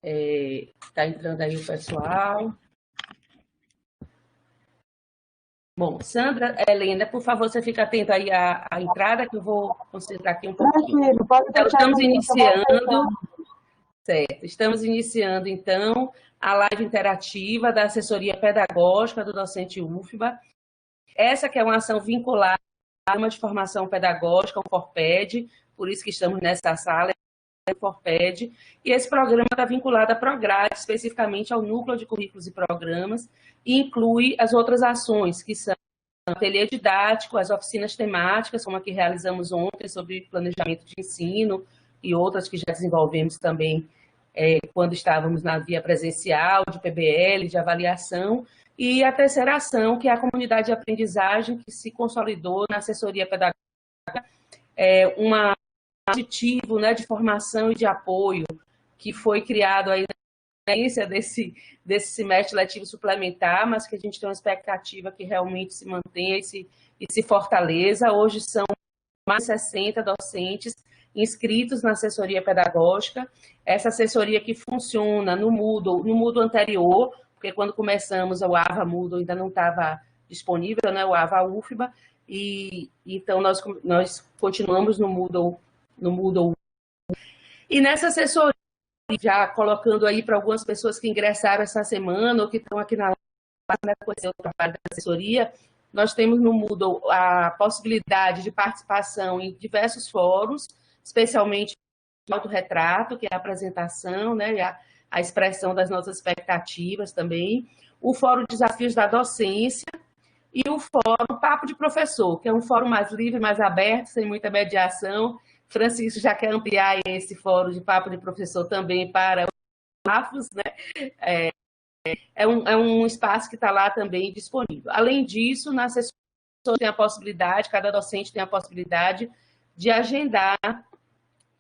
Está entrando aí o pessoal. Bom, Sandra, Helena, por favor, você fica atento aí à entrada, que eu vou concentrar aqui um pouquinho. Tranquilo, pode Então, deixar comigo, certo, estamos iniciando, então, a live interativa da assessoria pedagógica do docente UFBA. Essa que é uma ação vinculada a uma de formação pedagógica, o FORPED, por isso que estamos nessa sala, o FORPED, e esse programa está vinculado à Prograde, especificamente ao Núcleo de Currículos e Programas, e inclui as outras ações, que são o ateliê didático, as oficinas temáticas, como a que realizamos ontem, sobre planejamento de ensino, e outras que já desenvolvemos também quando estávamos na via presencial, de PBL, de avaliação, e a terceira ação, que é a comunidade de aprendizagem, que se consolidou na assessoria pedagógica, um dispositivo, né, de formação e de apoio, que foi criado aí na início desse semestre letivo suplementar, mas que a gente tem uma expectativa que realmente se mantenha e se fortaleça. Hoje são mais de 60 docentes inscritos na assessoria pedagógica, essa assessoria que funciona no Moodle anterior, porque quando começamos o AVA Moodle ainda não estava disponível, né, o AVA UFBA, e então nós continuamos no Moodle. E nessa assessoria, já colocando aí para algumas pessoas que ingressaram essa semana ou que estão aqui na live para conhecer o trabalho da assessoria, nós temos no Moodle a possibilidade de participação em diversos fóruns, especialmente o autorretrato, que é a apresentação, né, e a expressão das nossas expectativas também, o Fórum Desafios da Docência e o Fórum Papo de Professor, que é um fórum mais livre, mais aberto, sem muita mediação. Francisco já quer ampliar esse fórum de Papo de Professor também para os PAFos, né? É um espaço que está lá também disponível. Além disso, na assessoria tem a possibilidade, cada docente tem a possibilidade de agendar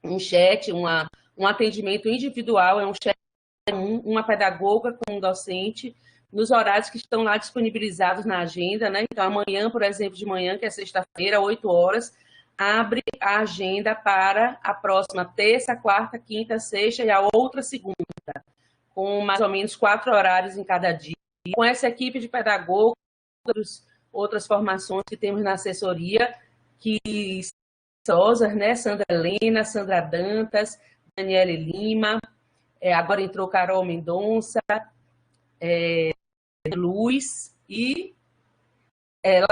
um chat, um atendimento individual, é um chat, uma pedagoga com um docente, nos horários que estão lá disponibilizados na agenda, né? Então, amanhã, por exemplo, de manhã, que é sexta-feira, 8 horas, abre a agenda para a próxima terça, quarta, quinta, sexta e a outra segunda, com mais ou menos 4 horários em cada dia. Com essa equipe de pedagogos, outras formações que temos na assessoria, que são, né? Sandra Helena, Sandra Dantas, Daniele Lima, agora entrou Carol Mendonça, Luz e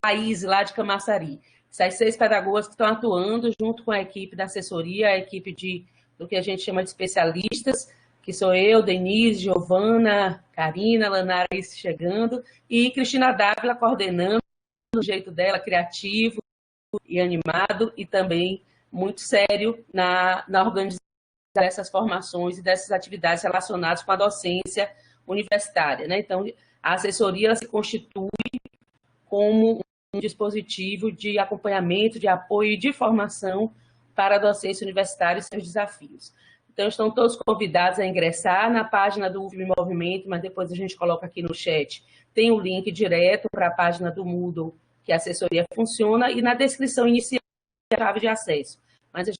Laís, lá de Camaçari. Essas 6 pedagogas que estão atuando junto com a equipe da assessoria, a equipe do que a gente chama de especialistas, que sou eu, Denise, Giovana, Karina, Lanara chegando, e Cristina Dávila coordenando do jeito dela, criativo e animado, e também muito sério na organização dessas formações e dessas atividades relacionadas com a docência universitária, né? Então, a assessoria se constitui como um dispositivo de acompanhamento, de apoio e de formação para a docência universitária e seus desafios. Então, estão todos convidados a ingressar na página do UFBA em Movimento, mas depois a gente coloca aqui no chat. Tem o link direto para a página do Moodle, que a assessoria funciona, e na descrição inicial a chave de acesso. Mas a gente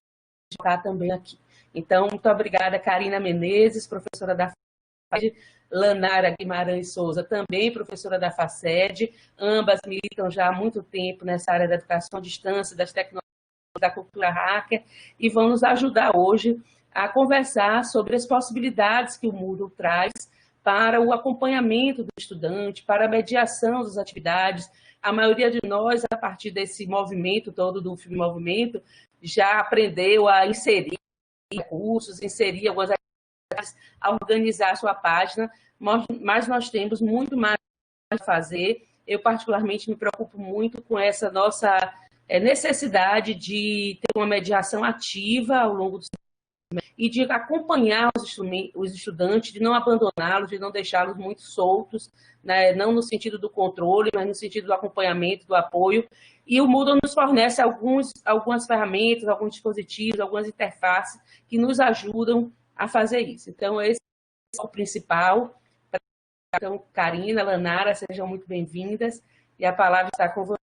está também aqui. Então, muito obrigada, Karina Menezes, professora da FACED, Lanara Guimarães Souza, também professora da FACED, ambas militam já há muito tempo nessa área da educação à distância, das tecnologias, da cultura hacker, e vão nos ajudar hoje a conversar sobre as possibilidades que o Moodle traz para o acompanhamento do estudante, para a mediação das atividades. A maioria de nós, a partir desse movimento todo do UFBA Movimento, já aprendeu a inserir recursos, inserir algumas atividades, a organizar a sua página, mas nós temos muito mais a fazer. Eu, particularmente, me preocupo muito com essa nossa necessidade de ter uma mediação ativa ao longo do e de acompanhar os estudantes, de não abandoná-los, de não deixá-los muito soltos, né? Não no sentido do controle, mas no sentido do acompanhamento, do apoio. E o Moodle nos fornece algumas ferramentas, alguns dispositivos, algumas interfaces que nos ajudam a fazer isso. Então, esse é o principal. Então, Karina, Lanara, sejam muito bem-vindas. E a palavra está com vocês.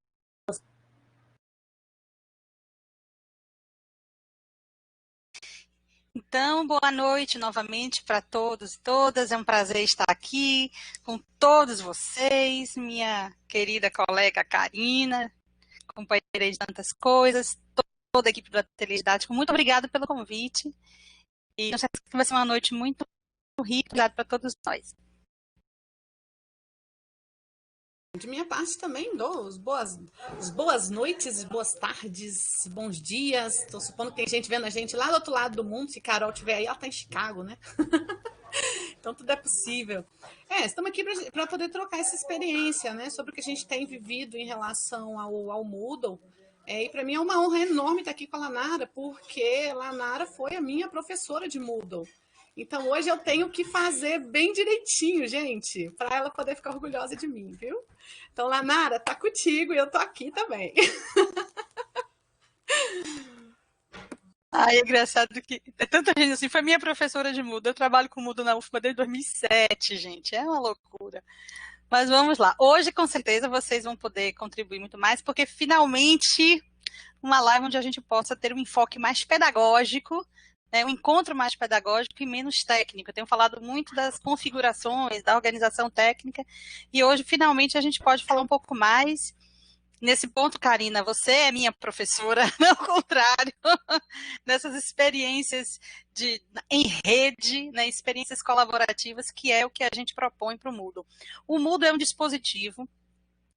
Então, boa noite novamente para todos e todas. É um prazer estar aqui com todos vocês, minha querida colega Karina, companheira de tantas coisas, toda a equipe do Ateliê Didático. Muito obrigada pelo convite. E não sei se vai ser uma noite muito rica para todos nós. De minha parte também dou as boas noites, boas tardes, bons dias. Estou supondo que tem gente vendo a gente lá do outro lado do mundo. Se Carol estiver aí, ela está em Chicago, né? Então tudo é possível. Estamos aqui para poder trocar essa experiência, né? Sobre o que a gente tem vivido em relação ao Moodle. E para mim é uma honra enorme estar aqui com a Lanara, porque a Lanara foi a minha professora de Moodle. Então hoje eu tenho que fazer bem direitinho, gente, para ela poder ficar orgulhosa de mim, viu? Então, Lanara, tá contigo e eu tô aqui também. Ai, é engraçado que é tanta gente assim, foi minha professora de Moodle, eu trabalho com Moodle na UFBA desde 2007, gente, é uma loucura. Mas vamos lá, hoje com certeza vocês vão poder contribuir muito mais, porque finalmente uma live onde a gente possa ter um enfoque mais pedagógico, um encontro mais pedagógico e menos técnico. Eu tenho falado muito das configurações, da organização técnica, e hoje, finalmente, a gente pode falar um pouco mais. Nesse ponto, Karina, você é minha professora, não ao contrário, nessas experiências em rede, né, experiências colaborativas, que é o que a gente propõe para o Moodle. O Moodle é um dispositivo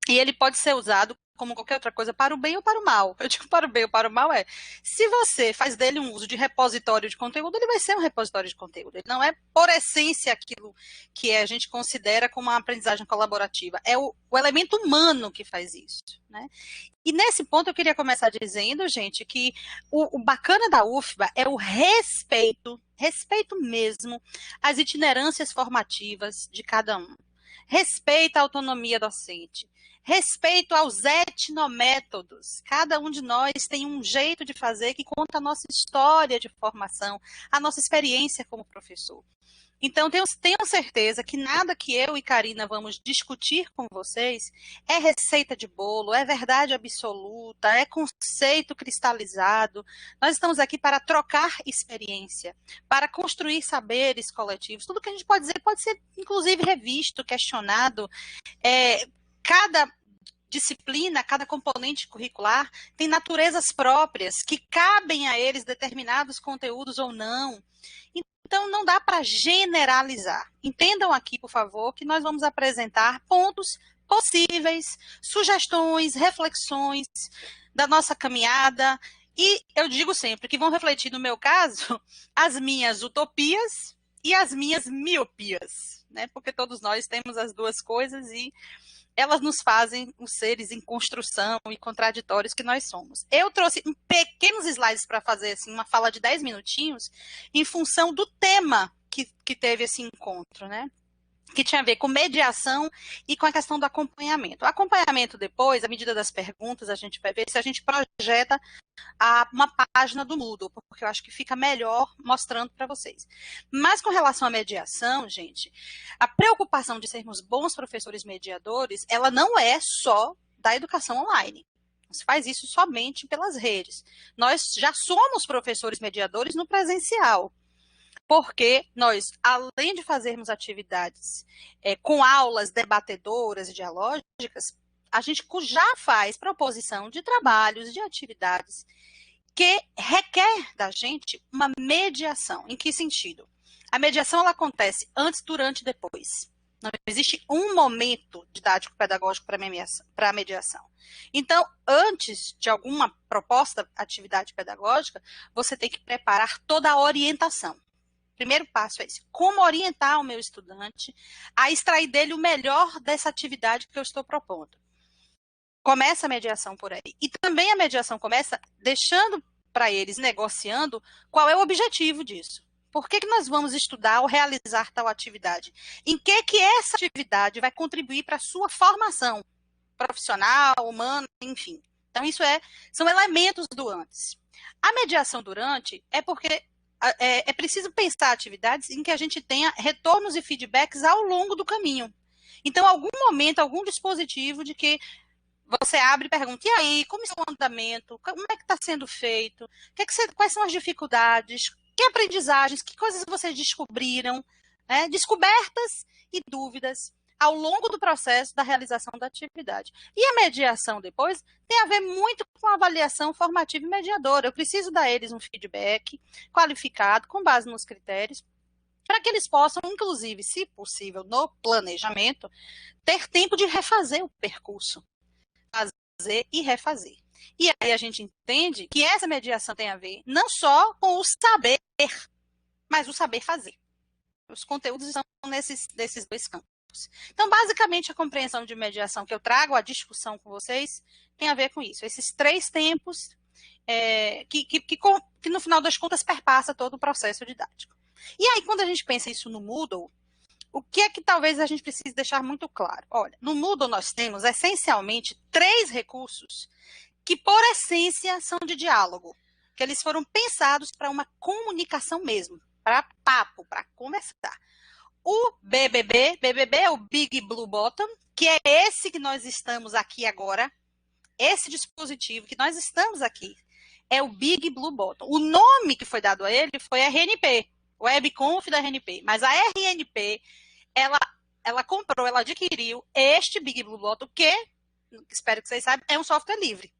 e ele pode ser usado como qualquer outra coisa, para o bem ou para o mal. Eu digo para o bem ou para o mal se você faz dele um uso de repositório de conteúdo, ele vai ser um repositório de conteúdo. Ele não é, por essência, aquilo que a gente considera como uma aprendizagem colaborativa. É o elemento humano que faz isso, né? E nesse ponto eu queria começar dizendo, gente, que o bacana da UFBA é o respeito mesmo, às itinerâncias formativas de cada um. Respeito à autonomia docente. Respeito aos etnométodos. Cada um de nós tem um jeito de fazer que conta a nossa história de formação, a nossa experiência como professor. Então, tenho certeza que nada que eu e Karina vamos discutir com vocês é receita de bolo, é verdade absoluta, é conceito cristalizado. Nós estamos aqui para trocar experiência, para construir saberes coletivos. Tudo que a gente pode dizer pode ser, inclusive, revisto, questionado. Cada disciplina, cada componente curricular tem naturezas próprias que cabem a eles determinados conteúdos ou não. Então, não dá para generalizar. Entendam aqui, por favor, que nós vamos apresentar pontos possíveis, sugestões, reflexões da nossa caminhada. E eu digo sempre que vão refletir, no meu caso, as minhas utopias e as minhas miopias, né? Porque todos nós temos as duas coisas e elas nos fazem os seres em construção e contraditórios que nós somos. Eu trouxe pequenos slides para fazer assim, uma fala de 10 minutinhos em função do tema que teve esse encontro, né? Que tinha a ver com mediação e com a questão do acompanhamento. O acompanhamento depois, à medida das perguntas, a gente vai ver se a gente projeta uma página do Moodle, porque eu acho que fica melhor mostrando para vocês. Mas com relação à mediação, gente, a preocupação de sermos bons professores mediadores, ela não é só da educação online. Não se faz isso somente pelas redes. Nós já somos professores mediadores no presencial. Porque nós, além de fazermos atividades com aulas debatedoras e dialógicas, a gente já faz proposição de trabalhos, de atividades que requer da gente uma mediação. Em que sentido? A mediação ela acontece antes, durante e depois. Não existe um momento didático-pedagógico para a mediação. Então, antes de alguma proposta, atividade pedagógica, você tem que preparar toda a orientação. Primeiro passo é esse, como orientar o meu estudante a extrair dele o melhor dessa atividade que eu estou propondo. Começa a mediação por aí. E também a mediação começa deixando para eles, negociando, qual é o objetivo disso. Por que nós vamos estudar ou realizar tal atividade? Em que essa atividade vai contribuir para a sua formação profissional, humana, enfim. Então, são elementos do antes. A mediação durante é porque é preciso pensar atividades em que a gente tenha retornos e feedbacks ao longo do caminho. Então, algum momento, algum dispositivo de que você abre e pergunta, e aí, como está o andamento? Como é que está sendo feito? Quais são as dificuldades? Que aprendizagens, que coisas vocês descobriram, né? Descobertas e dúvidas ao longo do processo da realização da atividade. E a mediação depois tem a ver muito com a avaliação formativa e mediadora. Eu preciso dar a eles um feedback qualificado, com base nos critérios, para que eles possam, inclusive, se possível, no planejamento, ter tempo de refazer o percurso. Fazer e refazer. E aí a gente entende que essa mediação tem a ver não só com o saber, mas o saber fazer. Os conteúdos estão nesses dois campos. Então, basicamente, a compreensão de mediação que eu trago à discussão com vocês tem a ver com isso. Esses 3 tempos que no final das contas, perpassa todo o processo didático. E aí, quando a gente pensa isso no Moodle, o que é que talvez a gente precise deixar muito claro? Olha, no Moodle nós temos, essencialmente, 3 recursos que, por essência, são de diálogo, que eles foram pensados para uma comunicação mesmo, para papo, para conversar. O BBB é o Big Blue Button, que é esse que nós estamos aqui agora, esse dispositivo que nós estamos aqui, é o Big Blue Button. O nome que foi dado a ele foi RNP, WebConf da RNP, mas a RNP, ela comprou, ela adquiriu este Big Blue Button, que, espero que vocês saibam, é um software livre.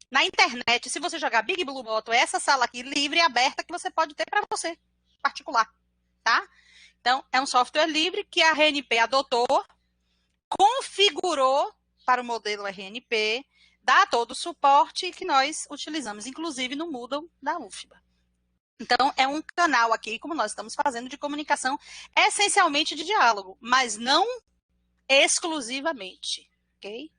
Na internet, se você jogar Big Blue Button, é essa sala aqui livre e aberta que você pode ter para você, particular, tá? Então, é um software livre que a RNP adotou, configurou para o modelo RNP, dá todo o suporte que nós utilizamos, inclusive no Moodle da UFBA. Então, é um canal aqui, como nós estamos fazendo, de comunicação essencialmente de diálogo, mas não exclusivamente, ok?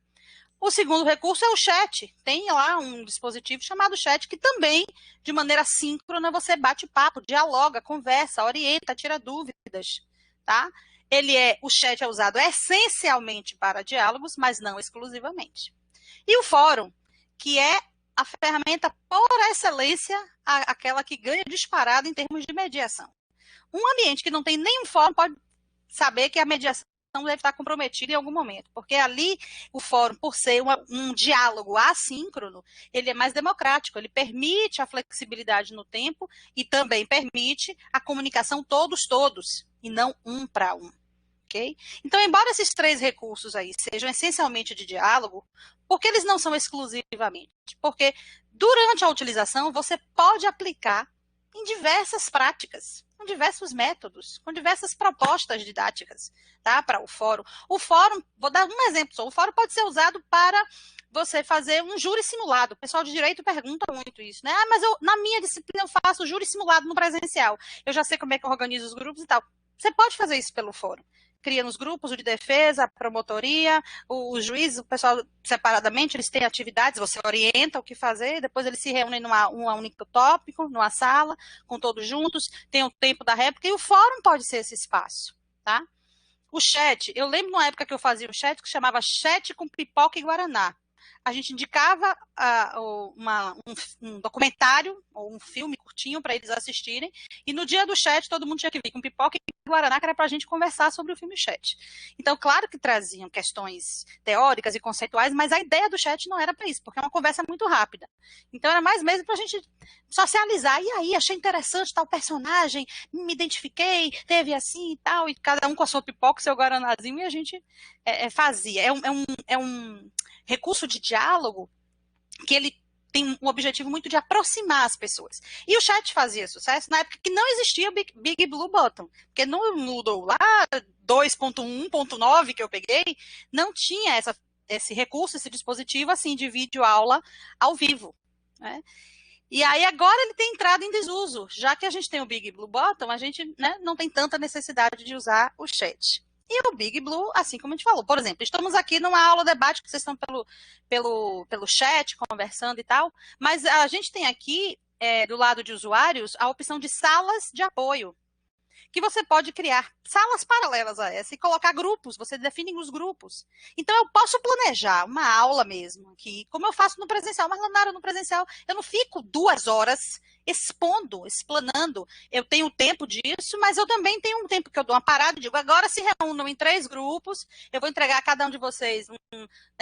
O segundo recurso é o chat. Tem lá um dispositivo chamado chat, que também, de maneira síncrona, você bate papo, dialoga, conversa, orienta, tira dúvidas, tá? O chat é usado essencialmente para diálogos, mas não exclusivamente. E o fórum, que é a ferramenta por excelência, aquela que ganha disparado em termos de mediação. Um ambiente que não tem nenhum fórum pode saber que a mediação deve estar comprometida em algum momento, porque ali o fórum, por ser um diálogo assíncrono, ele é mais democrático, ele permite a flexibilidade no tempo e também permite a comunicação todos, e não um para um. Okay? Então, embora esses 3 recursos aí sejam essencialmente de diálogo, por que eles não são exclusivamente? Porque durante a utilização você pode aplicar em diversas práticas, com diversos métodos, com diversas propostas didáticas, tá? Para o fórum. O fórum, vou dar um exemplo só, o fórum pode ser usado para você fazer um júri simulado. O pessoal de direito pergunta muito isso, né? Mas na minha disciplina eu faço júri simulado no presencial. Eu já sei como é que eu organizo os grupos e tal. Você pode fazer isso pelo fórum. Cria nos grupos, o de defesa, a promotoria, o juiz, o pessoal separadamente, eles têm atividades, você orienta o que fazer, depois eles se reúnem num único tópico, numa sala, com todos juntos, tem o tempo da réplica, e o fórum pode ser esse espaço, tá? O chat, eu lembro numa época que eu fazia um chat que chamava Chat com Pipoca e Guaraná. A gente indicava um documentário ou um filme curtinho para eles assistirem, e no dia do chat todo mundo tinha que vir com pipoca e guaraná, que era para a gente conversar sobre o filme chat. Então, claro que traziam questões teóricas e conceituais, mas a ideia do chat não era para isso, porque é uma conversa muito rápida. Então, era mais mesmo para a gente socializar. E aí, achei interessante tal personagem, me identifiquei, teve assim e tal, e cada um com a sua pipoca, seu guaranazinho, e a gente fazia. É um recurso de diálogo que ele tem um objetivo muito de aproximar as pessoas. E o chat fazia sucesso na época que não existia o Big Blue Button, porque no Moodle lá, 2.1, 1.9 que eu peguei, não tinha esse recurso, esse dispositivo assim de vídeo aula ao vivo, né? E aí agora ele tem entrado em desuso, já que a gente tem o Big Blue Button, a gente, né, não tem tanta necessidade de usar o chat. E o Big Blue, assim como a gente falou, por exemplo, estamos aqui numa aula debate, que vocês estão pelo chat, conversando e tal, mas a gente tem aqui, do lado de usuários, a opção de salas de apoio, que você pode criar salas paralelas a essa e colocar grupos, você define os grupos. Então, eu posso planejar uma aula mesmo, aqui, como eu faço no presencial, mas no presencial eu não fico 2 horas explanando. Eu tenho tempo disso, mas eu também tenho um tempo que eu dou uma parada e digo, agora se reúnam em 3 grupos, eu vou entregar a cada um de vocês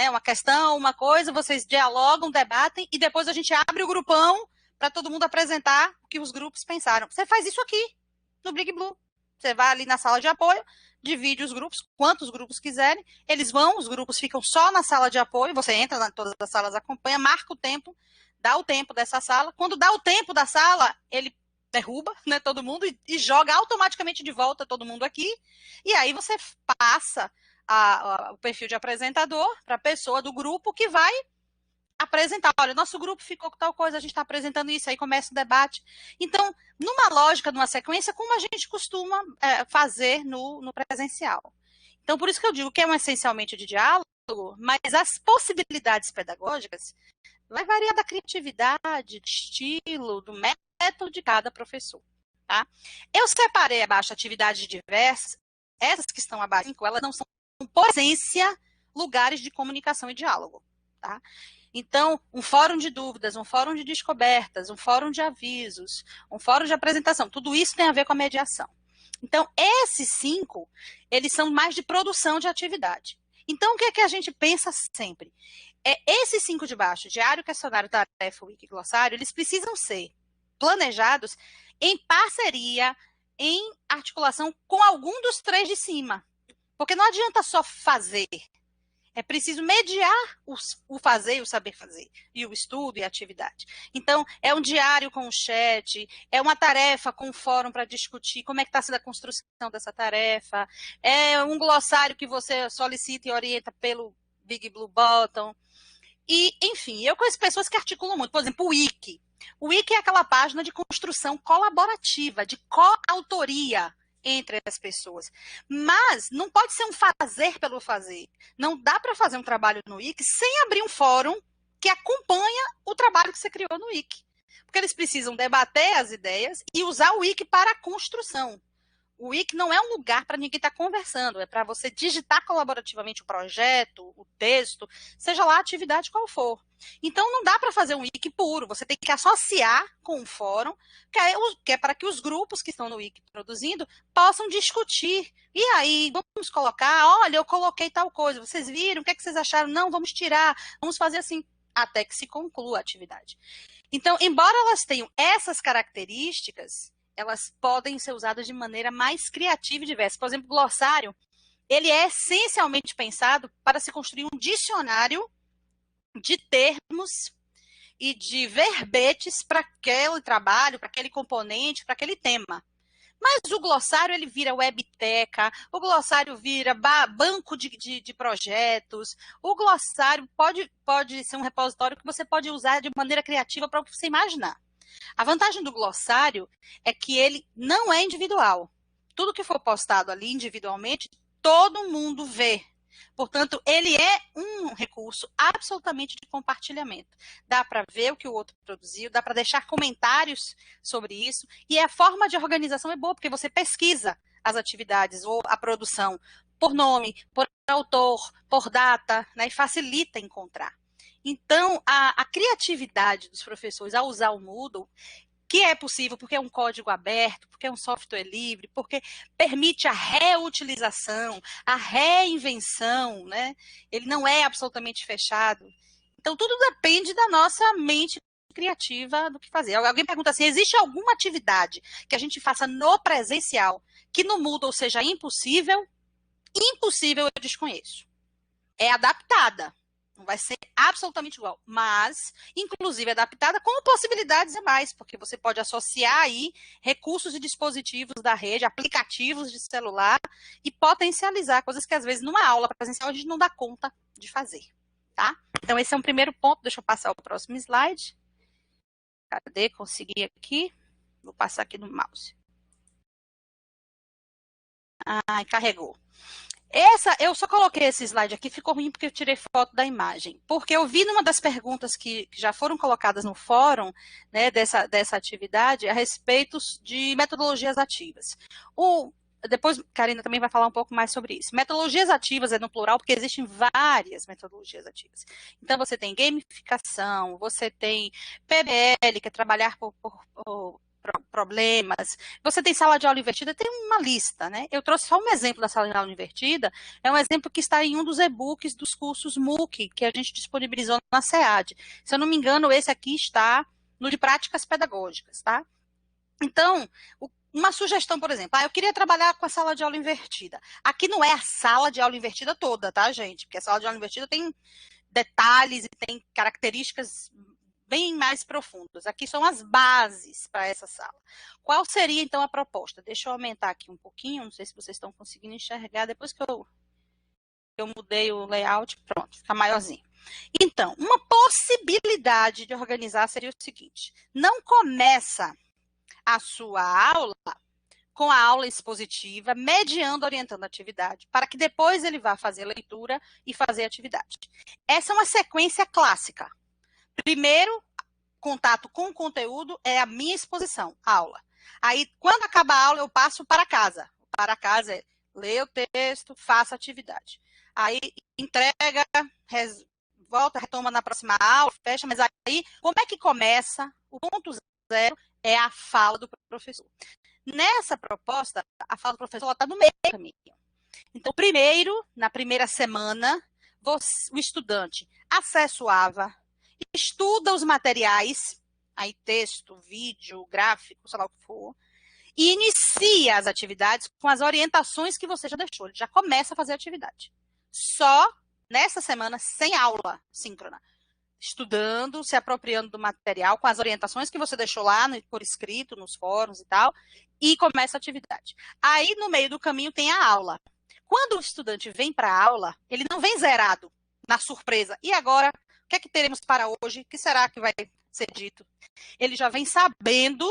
uma questão, uma coisa, vocês dialogam, debatem, e depois a gente abre o grupão para todo mundo apresentar o que os grupos pensaram. Você faz isso aqui, no Big Blue. Você vai ali na sala de apoio, divide os grupos, quantos grupos quiserem, eles vão, os grupos ficam só na sala de apoio, você entra em todas as salas, acompanha, marca o tempo, dá o tempo dessa sala. Quando dá o tempo da sala, ele derruba, né, todo mundo e joga automaticamente de volta todo mundo aqui. E aí você passa o perfil de apresentador para a pessoa do grupo que vai apresentar. Olha, nosso grupo ficou com tal coisa, a gente está apresentando isso, aí começa o debate. Então, numa lógica, numa sequência, como a gente costuma fazer no presencial. Então, por isso que eu digo que é um essencialmente de diálogo, mas as possibilidades pedagógicas vai variar da criatividade, do estilo, do método de cada professor. Tá? Eu separei abaixo atividades diversas, essas que estão abaixo, elas não são, por essência, lugares de comunicação e diálogo. Tá? Então, um fórum de dúvidas, um fórum de descobertas, um fórum de avisos, um fórum de apresentação, tudo isso tem a ver com a mediação. Então, esses 5, eles são mais de produção de atividade. Então, o que é que a gente pensa sempre? Esses 5 de baixo, diário, questionário, tarefa, wiki, glossário, eles precisam ser planejados em parceria, em articulação com algum dos 3 de cima. Porque não adianta só fazer. É preciso mediar o fazer e o saber fazer, e o estudo e a atividade. Então, é um diário com o chat, é uma tarefa com o fórum para discutir como é que está sendo a construção dessa tarefa, é um glossário que você solicita e orienta pelo Big Blue Button. E, enfim, eu conheço pessoas que articulam muito. Por exemplo, o Wiki. O Wiki é aquela página de construção colaborativa, de coautoria entre as pessoas. Mas não pode ser um fazer pelo fazer. Não dá para fazer um trabalho no Wiki sem abrir um fórum que acompanha o trabalho que você criou no Wiki. Porque eles precisam debater as ideias e usar o Wiki para a construção. O Wiki não é um lugar para ninguém estar conversando, é para você digitar colaborativamente o projeto, o texto, seja lá a atividade qual for. Então, não dá para fazer um Wiki puro, você tem que associar com um fórum, que é para que os grupos que estão no Wiki produzindo possam discutir. E aí, vamos colocar, olha, eu coloquei tal coisa, vocês viram, o que é que vocês acharam? Não, vamos tirar, vamos fazer assim, até que se conclua a atividade. Então, embora elas tenham essas características, elas podem ser usadas de maneira mais criativa e diversa. Por exemplo, o glossário, ele é essencialmente pensado para se construir um dicionário de termos e de verbetes para aquele trabalho, para aquele componente, para aquele tema. Mas o glossário, ele vira webteca, o glossário vira banco de projetos, o glossário pode ser um repositório que você pode usar de maneira criativa para o que você imaginar. A vantagem do glossário é que ele não é individual. Tudo que for postado ali individualmente, todo mundo vê. Portanto, ele é um recurso absolutamente de compartilhamento. Dá para ver o que o outro produziu, dá para deixar comentários sobre isso, e a forma de organização é boa, porque você pesquisa as atividades ou a produção por nome, por autor, por data, né, e facilita encontrar. Então, a criatividade dos professores ao usar o Moodle, que é possível porque é um código aberto, porque é um software livre, porque permite a reutilização, a reinvenção, né? Ele não é absolutamente fechado. Então, tudo depende da nossa mente criativa do que fazer. Alguém pergunta assim, existe alguma atividade que a gente faça no presencial que no Moodle seja impossível? Impossível, eu desconheço. É adaptada. Não vai ser absolutamente igual, mas, inclusive, adaptada com possibilidades a mais, porque você pode associar aí recursos e dispositivos da rede, aplicativos de celular, e potencializar coisas que, às vezes, numa aula presencial, a gente não dá conta de fazer, tá? Então, esse é um primeiro ponto. Deixa eu passar o próximo slide. Cadê? Consegui aqui. Vou passar aqui no mouse. Carregou. Eu só coloquei esse slide aqui, ficou ruim porque eu tirei foto da imagem. Porque eu vi numa das perguntas que já foram colocadas no fórum, né, dessa atividade, a respeito de metodologias ativas. Depois, Karina também vai falar um pouco mais sobre isso. Metodologias ativas é no plural, porque existem várias metodologias ativas. Então, você tem gamificação, você tem PBL, que é trabalhar por problemas, você tem sala de aula invertida, tem uma lista, né? Eu trouxe só um exemplo da sala de aula invertida, é um exemplo que está em um dos e-books dos cursos MOOC, que a gente disponibilizou na SEAD. Se eu não me engano, esse aqui está no de práticas pedagógicas, tá? Então, uma sugestão, por exemplo, eu queria trabalhar com a sala de aula invertida. Aqui não é a sala de aula invertida toda, tá, gente? Porque a sala de aula invertida tem detalhes e tem características bem mais profundas. Aqui são as bases para essa sala. Qual seria, então, a proposta? Deixa eu aumentar aqui um pouquinho, não sei se vocês estão conseguindo enxergar, depois que eu mudei o layout, pronto, fica maiorzinho. Então, uma possibilidade de organizar seria o seguinte: não começa a sua aula com a aula expositiva, mediando, orientando a atividade, para que depois ele vá fazer leitura e fazer atividade. Essa é uma sequência clássica. Primeiro, contato com o conteúdo é a minha exposição, aula. Aí, quando acaba a aula, eu passo para casa. Para casa é ler o texto, faça atividade. Aí, entrega, volta, retoma na próxima aula, fecha, mas aí, como é que começa? O ponto zero é a fala do professor. Nessa proposta, a fala do professor está no meio do caminho. Então, primeiro, na primeira semana, o estudante acessa o AVA, estuda os materiais, aí texto, vídeo, gráfico, sei lá o que for, e inicia as atividades com as orientações que você já deixou. Ele já começa a fazer a atividade. Só nessa semana, sem aula síncrona. Estudando, se apropriando do material, com as orientações que você deixou lá por escrito, nos fóruns e tal, e começa a atividade. Aí, no meio do caminho, tem a aula. Quando o estudante vem para a aula, ele não vem zerado, na surpresa. E agora, o que é que teremos para hoje? O que será que vai ser dito? Ele já vem sabendo,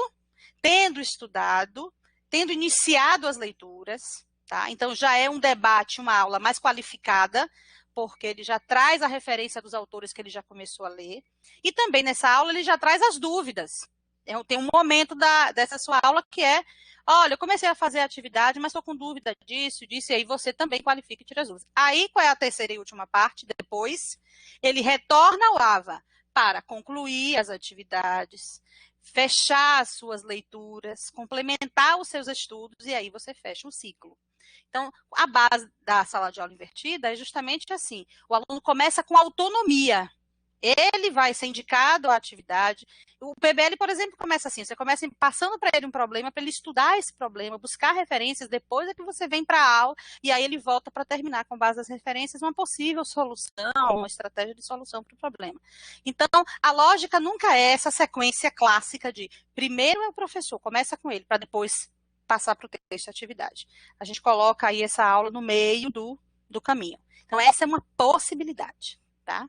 tendo estudado, tendo iniciado as leituras, tá? Então, já é um debate, uma aula mais qualificada, porque ele já traz a referência dos autores que ele já começou a ler. E também nessa aula ele já traz as dúvidas. Tem um momento dessa sua aula que é: olha, eu comecei a fazer a atividade, mas estou com dúvida disso, e aí você também qualifica e tira as dúvidas. Aí, qual é a terceira e última parte? Depois, ele retorna ao AVA para concluir as atividades, fechar as suas leituras, complementar os seus estudos, e aí você fecha o ciclo. Então, a base da sala de aula invertida é justamente assim: o aluno começa com autonomia. Ele vai ser indicado à atividade. O PBL, por exemplo, começa assim: você começa passando para ele um problema, para ele estudar esse problema, buscar referências, depois é que você vem para a aula, e aí ele volta para terminar, com base nas referências, uma possível solução, uma estratégia de solução para o problema. Então, a lógica nunca é essa sequência clássica de primeiro é o professor, começa com ele, para depois passar para o texto de atividade. A gente coloca aí essa aula no meio do caminho. Então, essa é uma possibilidade, tá?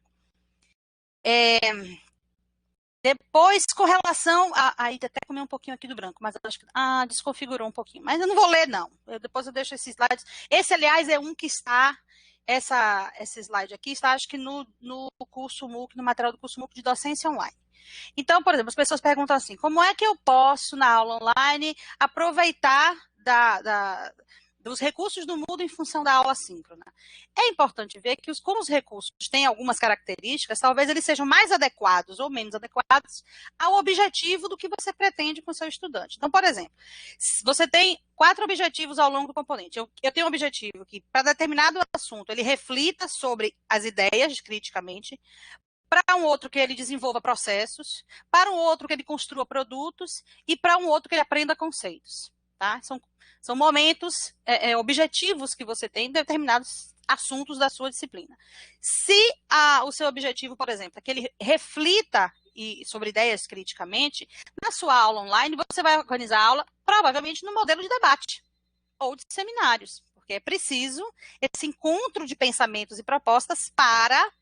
Depois, com relação aí até comer um pouquinho aqui do branco, mas acho que desconfigurou um pouquinho. Mas eu não vou ler, não. Depois eu deixo esses slides. Esse, aliás, é um que está, esse slide aqui está, acho que no curso MOOC, no material do curso MOOC de docência online. Então, por exemplo, as pessoas perguntam assim: como é que eu posso, na aula online, aproveitar dos recursos do Moodle em função da aula síncrona? É importante ver que, como os recursos têm algumas características, talvez eles sejam mais adequados ou menos adequados ao objetivo do que você pretende com o seu estudante. Então, por exemplo, você tem 4 objetivos ao longo do componente. Eu tenho um objetivo que, para determinado assunto, ele reflita sobre as ideias criticamente, para um outro que ele desenvolva processos, para um outro que ele construa produtos e para um outro que ele aprenda conceitos. Tá? São momentos, objetivos que você tem em determinados assuntos da sua disciplina. Se o seu objetivo, por exemplo, é que ele reflita sobre ideias criticamente, na sua aula online você vai organizar a aula provavelmente no modelo de debate ou de seminários, porque é preciso esse encontro de pensamentos e propostas para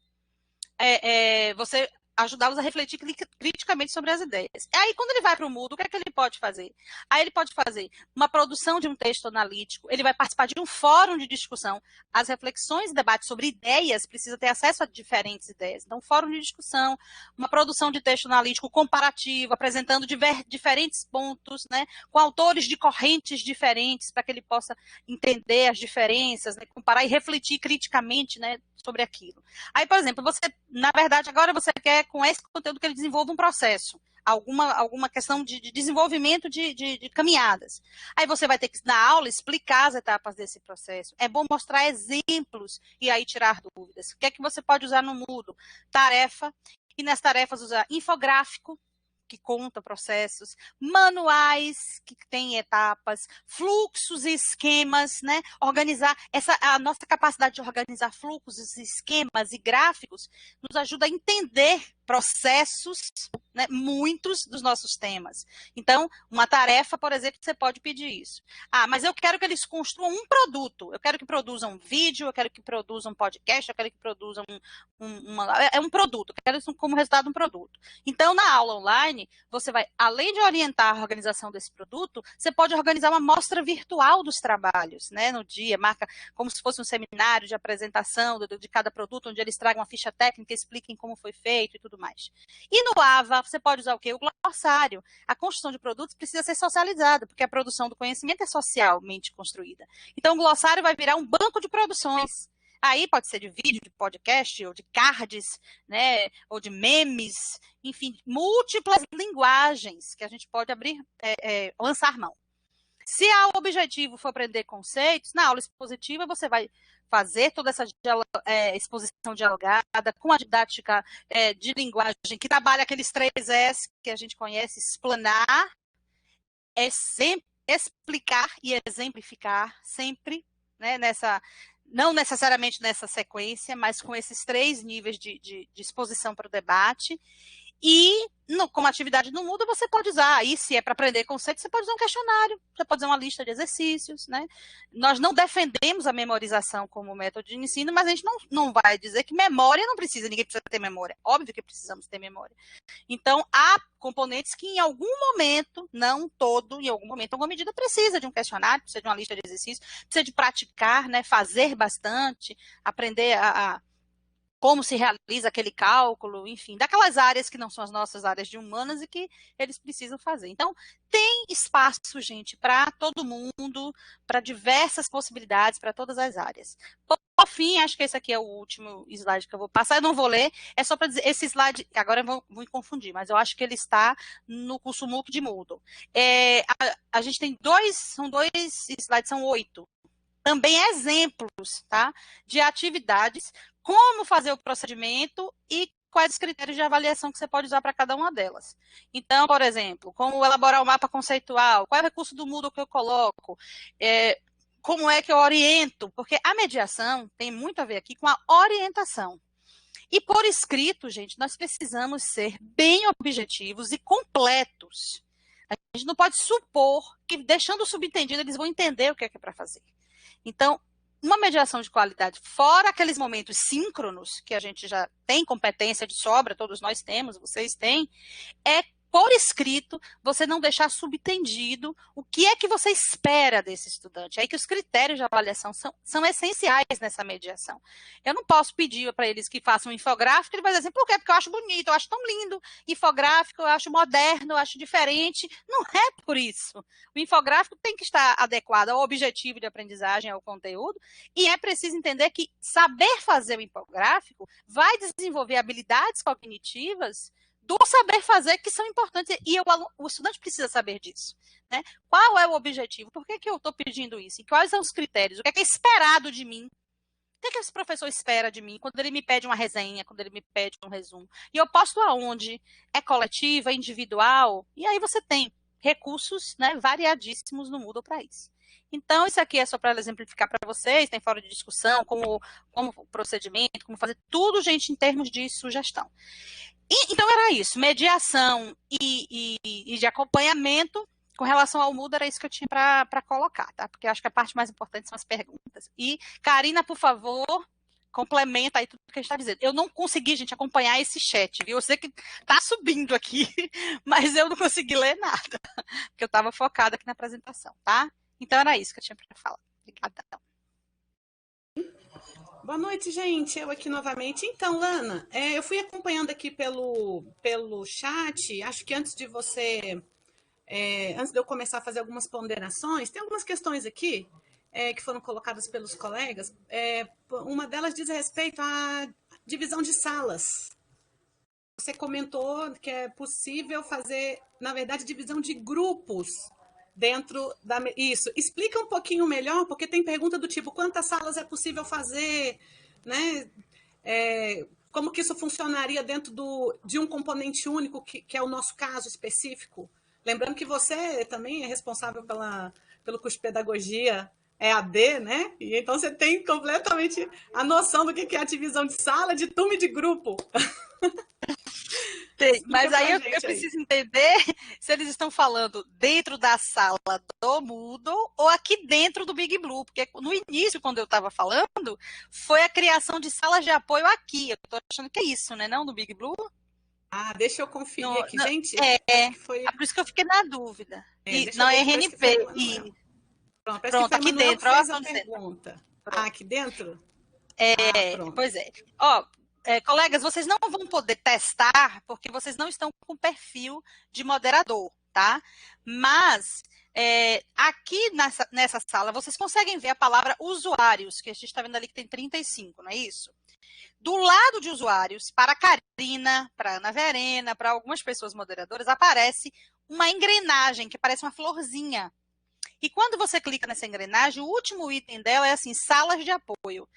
você ajudá-los a refletir criticamente sobre as ideias. Aí, quando ele vai para o Moodle, o que é que ele pode fazer? Aí ele pode fazer uma produção de um texto analítico, ele vai participar de um fórum de discussão. As reflexões e debates sobre ideias precisa ter acesso a diferentes ideias. Então, fórum de discussão, uma produção de texto analítico comparativo, apresentando diferentes pontos, né, com autores de correntes diferentes, para que ele possa entender as diferenças, né, comparar e refletir criticamente, né, sobre aquilo. Aí, por exemplo, você, na verdade, agora você quer, com esse conteúdo, que ele desenvolva um processo, alguma questão de desenvolvimento de caminhadas. Aí você vai ter que, na aula, explicar as etapas desse processo. É bom mostrar exemplos e aí tirar dúvidas. O que é que você pode usar no Moodle? Tarefa, e nas tarefas usar infográfico, que conta processos, manuais que têm etapas, fluxos e esquemas, né? Organizar a nossa capacidade de organizar fluxos, esquemas e gráficos nos ajuda a entender processos, né, muitos dos nossos temas. Então, uma tarefa, por exemplo, você pode pedir isso. Mas eu quero que eles construam um produto. Eu quero que produzam um vídeo, eu quero que produzam um podcast, eu quero que produzam um produto. Eu quero isso como resultado de um produto. Então, na aula online, você vai, além de orientar a organização desse produto, você pode organizar uma mostra virtual dos trabalhos, né, no dia, marca como se fosse um seminário de apresentação de cada produto, onde eles tragam uma ficha técnica, expliquem como foi feito e tudo mais. E no AVA, você pode usar o quê? O glossário. A construção de produtos precisa ser socializada, porque a produção do conhecimento é socialmente construída. Então, o glossário vai virar um banco de produções. Aí pode ser de vídeo, de podcast, ou de cards, né, ou de memes, enfim, múltiplas linguagens que a gente pode lançar mão. Se o objetivo for aprender conceitos, na aula expositiva você vai fazer toda essa exposição dialogada com a didática de linguagem que trabalha aqueles 3 S que a gente conhece: explanar, explicar e exemplificar, sempre, né, não necessariamente nessa sequência, mas com esses 3 níveis de exposição para o debate. E, como atividade no Moodle, você pode usar, aí se é para aprender conceitos, você pode usar um questionário, você pode usar uma lista de exercícios, né? Nós não defendemos a memorização como método de ensino, mas a gente não vai dizer que memória não precisa, ninguém precisa ter memória. Óbvio que precisamos ter memória. Então, há componentes que em algum momento, não todo, em algum momento, em alguma medida, precisa de um questionário, precisa de uma lista de exercícios, precisa de praticar, né? Fazer bastante, aprender como se realiza aquele cálculo, enfim, daquelas áreas que não são as nossas áreas de humanas e que eles precisam fazer. Então, tem espaço, gente, para todo mundo, para diversas possibilidades, para todas as áreas. Por fim, acho que esse aqui é o último slide que eu vou passar, eu não vou ler, é só para dizer, esse slide, agora eu vou me confundir, mas eu acho que ele está no curso MOOC de Moodle. A gente tem são 2 slides, são 8. Também exemplos, tá, de atividades, como fazer o procedimento e quais os critérios de avaliação que você pode usar para cada uma delas. Então, por exemplo, como elaborar o mapa conceitual, qual é o recurso do Moodle que eu coloco, como é que eu oriento, porque a mediação tem muito a ver aqui com a orientação. E por escrito, gente, nós precisamos ser bem objetivos e completos. A gente não pode supor que, deixando subentendido, eles vão entender o que é para fazer. Então, uma mediação de qualidade, fora aqueles momentos síncronos, que a gente já tem competência de sobra, todos nós temos, vocês têm, é por escrito, você não deixar subentendido o que é que você espera desse estudante. É aí que os critérios de avaliação são essenciais nessa mediação. Eu não posso pedir para eles que façam um infográfico, ele vai dizer assim, por quê? Porque eu acho bonito, eu acho tão lindo, infográfico, eu acho moderno, eu acho diferente. Não é por isso. O infográfico tem que estar adequado ao objetivo de aprendizagem, ao conteúdo, e é preciso entender que saber fazer o infográfico vai desenvolver habilidades cognitivas do saber fazer que são importantes, e o estudante precisa saber disso, né? Qual é o objetivo? Por que eu estou pedindo isso? E quais são os critérios? O que é esperado de mim? O que esse professor espera de mim quando ele me pede uma resenha, quando ele me pede um resumo? E eu posto aonde? É coletiva, é individual? E aí você tem recursos, né, variadíssimos no Moodle para isso. Então, isso aqui é só para exemplificar para vocês, tem fora de discussão, como procedimento, como fazer tudo, gente, em termos de sugestão. Então, era isso, mediação e de acompanhamento com relação ao Moodle, era isso que eu tinha para colocar, tá? Porque eu acho que a parte mais importante são as perguntas. E, Karina, por favor, complementa aí tudo que a gente está dizendo. Eu não consegui, gente, acompanhar esse chat, viu? Eu sei que está subindo aqui, mas eu não consegui ler nada, porque eu estava focada aqui na apresentação, tá? Então, era isso que eu tinha para falar. Obrigada. Boa noite, gente. Eu aqui novamente. Então, Lana, eu fui acompanhando aqui pelo chat. Acho que antes de eu começar a fazer algumas ponderações, tem algumas questões aqui que foram colocadas pelos colegas. Uma delas diz respeito à divisão de salas. Você comentou que é possível fazer, na verdade, divisão de grupos dentro da... Isso. Explica um pouquinho melhor, porque tem pergunta do tipo, quantas salas é possível fazer, né? como que isso funcionaria dentro de um componente único, que é o nosso caso específico? Lembrando que você também é responsável pelo curso de pedagogia EAD, né? E então você tem completamente a noção do que é a divisão de sala, de turma e de grupo. Mas aí eu preciso entender se eles estão falando dentro da sala do Moodle ou aqui dentro do Big Blue, porque no início, quando eu estava falando, foi a criação de salas de apoio aqui. Eu estou achando que é isso, né? Não no Big Blue? Ah, deixa eu conferir aqui. Gente, foi... por isso que eu fiquei na dúvida. Não, é RNP. Pronto, aqui dentro. Fez a pergunta. Aqui dentro? Pois é. Ó, colegas, vocês não vão poder testar porque vocês não estão com perfil de moderador, tá? Mas aqui nessa sala vocês conseguem ver a palavra usuários, que a gente está vendo ali que tem 35, não é isso? Do lado de usuários, para a Karina, para a Ana Verena, para algumas pessoas moderadoras, aparece uma engrenagem que parece uma florzinha. E quando você clica nessa engrenagem, o último item dela é assim, salas de apoio.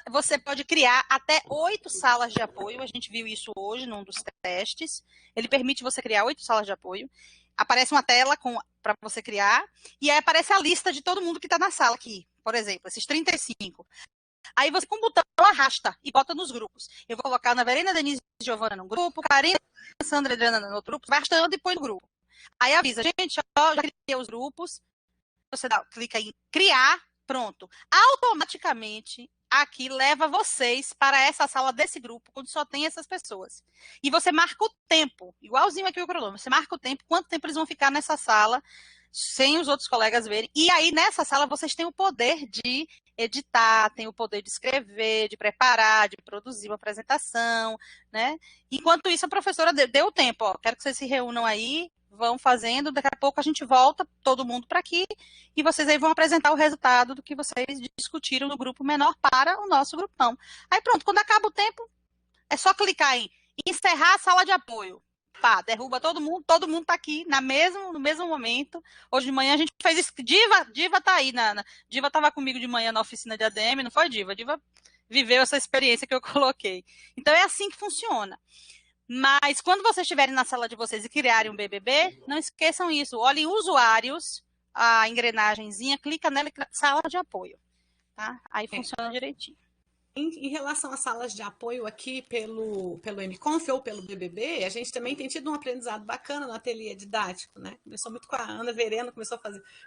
Você pode criar até 8 salas de apoio. A gente viu isso hoje num dos testes. Ele permite você criar 8 salas de apoio. Aparece uma tela para você criar. E aí aparece a lista de todo mundo que está na sala aqui. Por exemplo, esses 35. Aí você, com o botão, arrasta e bota nos grupos. Eu vou colocar na Verena, Denise e Giovana no grupo, Karina, Sandra e Adriana no outro grupo, vai arrastando e põe no grupo. Aí avisa, gente, ó, já criei os grupos. Você clica em criar, pronto. Automaticamente, aqui leva vocês para essa sala desse grupo, quando só tem essas pessoas. E você marca o tempo, igualzinho aqui o cronômetro. Você marca o tempo, quanto tempo eles vão ficar nessa sala, sem os outros colegas verem. E aí, nessa sala, vocês têm o poder de editar, têm o poder de escrever, de preparar, de produzir uma apresentação, né? Enquanto isso, a professora deu o tempo, ó, quero que vocês se reúnam aí, vão fazendo, daqui a pouco a gente volta, todo mundo para aqui, e vocês aí vão apresentar o resultado do que vocês discutiram no grupo menor para o nosso grupão. Aí pronto, quando acaba o tempo, é só clicar em encerrar a sala de apoio. Pá, derruba todo mundo tá aqui no mesmo momento. Hoje de manhã a gente fez isso. Diva tá aí. Diva tava comigo de manhã na oficina de ADM, não foi, Diva? Diva viveu essa experiência que eu coloquei. Então é assim que funciona. Mas quando vocês estiverem na sala de vocês e criarem um BBB, não esqueçam isso. Olhem usuários, a engrenagenzinha, clica nela e sala de apoio. Tá? Aí funciona direitinho. Em relação às salas de apoio aqui pelo MConf ou pelo BBB, a gente também tem tido um aprendizado bacana no ateliê didático, né? Começou muito com a Ana Verena,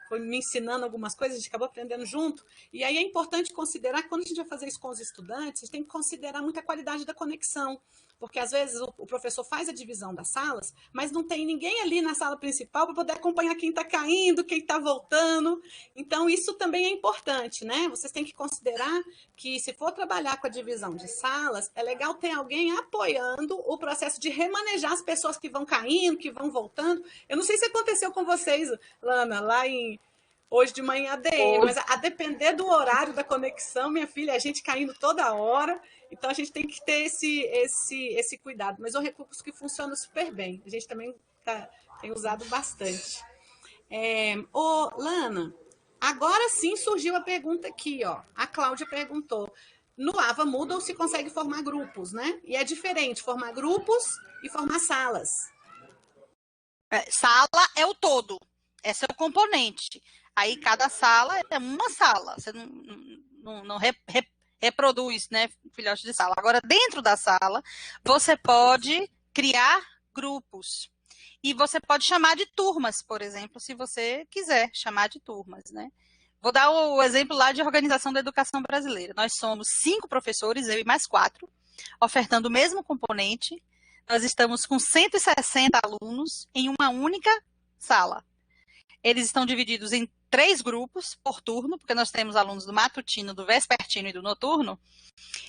foi me ensinando algumas coisas, a gente acabou aprendendo junto. E aí é importante considerar, quando a gente vai fazer isso com os estudantes, a gente tem que considerar muito a qualidade da conexão. Porque às vezes o professor faz a divisão das salas, mas não tem ninguém ali na sala principal para poder acompanhar quem está caindo, quem está voltando. Então, isso também é importante, né? Vocês têm que considerar que, se for trabalhar com a divisão de salas, é legal ter alguém apoiando o processo de remanejar as pessoas que vão caindo, que vão voltando. Eu não sei se aconteceu com vocês, Lana, hoje de manhã ADM, mas a depender do horário da conexão, minha filha, a gente caindo toda hora, então a gente tem que ter esse cuidado. Mas é um recurso que funciona super bem, a gente também tem usado bastante. Lana, agora sim surgiu a pergunta aqui, ó. A Cláudia perguntou, no Ava Moodle se consegue formar grupos, né? E é diferente formar grupos e formar salas. Sala é o todo, esse é o componente. Aí cada sala é uma sala, você não reproduz, né, filhote de sala. Agora, dentro da sala, você pode criar grupos. E você pode chamar de turmas, por exemplo, se você quiser chamar de turmas, né? Vou dar o exemplo lá de Organização da Educação Brasileira. Nós somos 5 professores, eu e mais 4, ofertando o mesmo componente. Nós estamos com 160 alunos em uma única sala. Eles estão divididos em 3 grupos por turno, porque nós temos alunos do matutino, do vespertino e do noturno.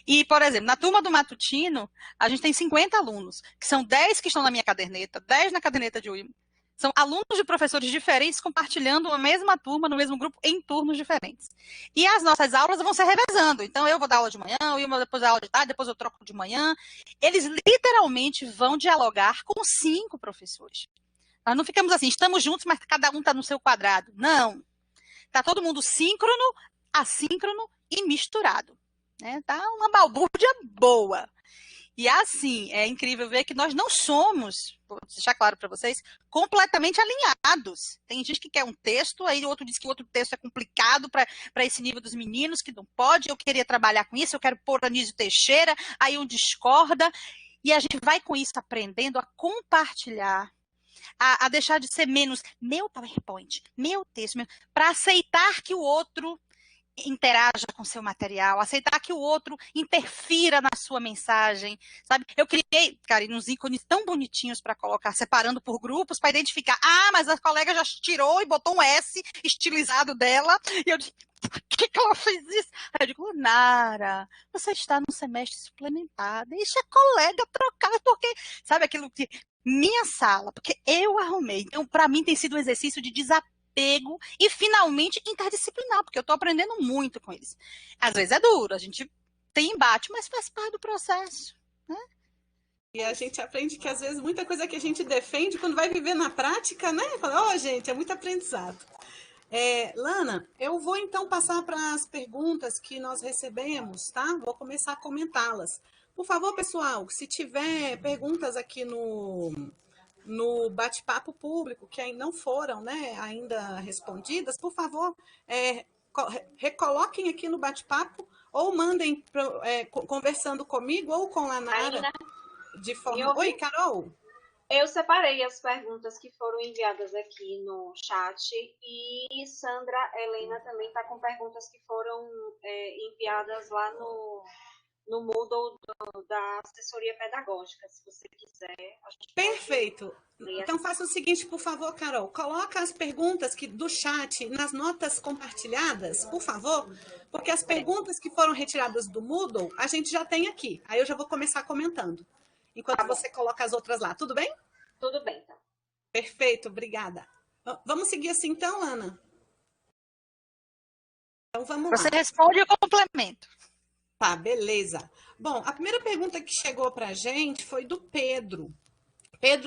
E, por exemplo, na turma do matutino, a gente tem 50 alunos, que são 10 que estão na minha caderneta, 10 na caderneta de Wilma. São alunos de professores diferentes compartilhando a mesma turma, no mesmo grupo, em turnos diferentes. E as nossas aulas vão se revezando. Então, eu vou dar aula de manhã, o Wilma depois dá aula de tarde, depois eu troco de manhã. Eles literalmente vão dialogar com 5 professores. Nós não ficamos assim, estamos juntos, mas cada um está no seu quadrado. Não. Está todo mundo síncrono, assíncrono e misturado. Né? Tá uma balbúrdia boa. E assim, é incrível ver que nós não somos, vou deixar claro para vocês, completamente alinhados. Tem gente que quer um texto, aí o outro diz que o outro texto é complicado para esse nível dos meninos, que não pode, eu queria trabalhar com isso, eu quero pôr Anísio Teixeira, aí um discorda, e a gente vai com isso aprendendo a compartilhar, a deixar de ser menos meu PowerPoint, meu texto, para aceitar que o outro interaja com seu material, aceitar que o outro interfira na sua mensagem, sabe? Eu criei, Karine, uns ícones tão bonitinhos para colocar, separando por grupos, para identificar, mas a colega já tirou e botou um S estilizado dela, e eu disse, por que ela fez isso? Aí eu digo, Nara, você está no semestre suplementar, deixa a colega trocar, porque, sabe, aquilo que, minha sala, porque eu arrumei, então para mim tem sido um exercício de desapego e finalmente interdisciplinar, porque eu estou aprendendo muito com eles. Às vezes é duro, a gente tem embate, mas faz parte do processo, né? E a gente aprende que às vezes muita coisa que a gente defende, quando vai viver na prática, né? Fala, gente, é muito aprendizado. Lana, eu vou então passar para as perguntas que nós recebemos, tá? Vou começar a comentá-las. Por favor, pessoal, se tiver perguntas aqui no bate-papo público que ainda não foram, né, ainda respondidas, por favor, recoloquem aqui no bate-papo ou mandem conversando comigo ou com a Nara de forma... Oi, Carol? Eu separei as perguntas que foram enviadas aqui no chat e Sandra Helena também está com perguntas que foram enviadas lá no Moodle da assessoria pedagógica, se você quiser. Perfeito. Então faça o seguinte, por favor, Carol. Coloca as perguntas do chat nas notas compartilhadas, por favor, porque as perguntas que foram retiradas do Moodle, a gente já tem aqui. Aí eu já vou começar comentando, enquanto você coloca as outras lá. Tudo bem? Tudo bem, então. Perfeito, obrigada. Vamos seguir assim, então, Ana? Então vamos lá. Você responde e eu complemento. Tá, beleza. Bom, a primeira pergunta que chegou para a gente foi do Pedro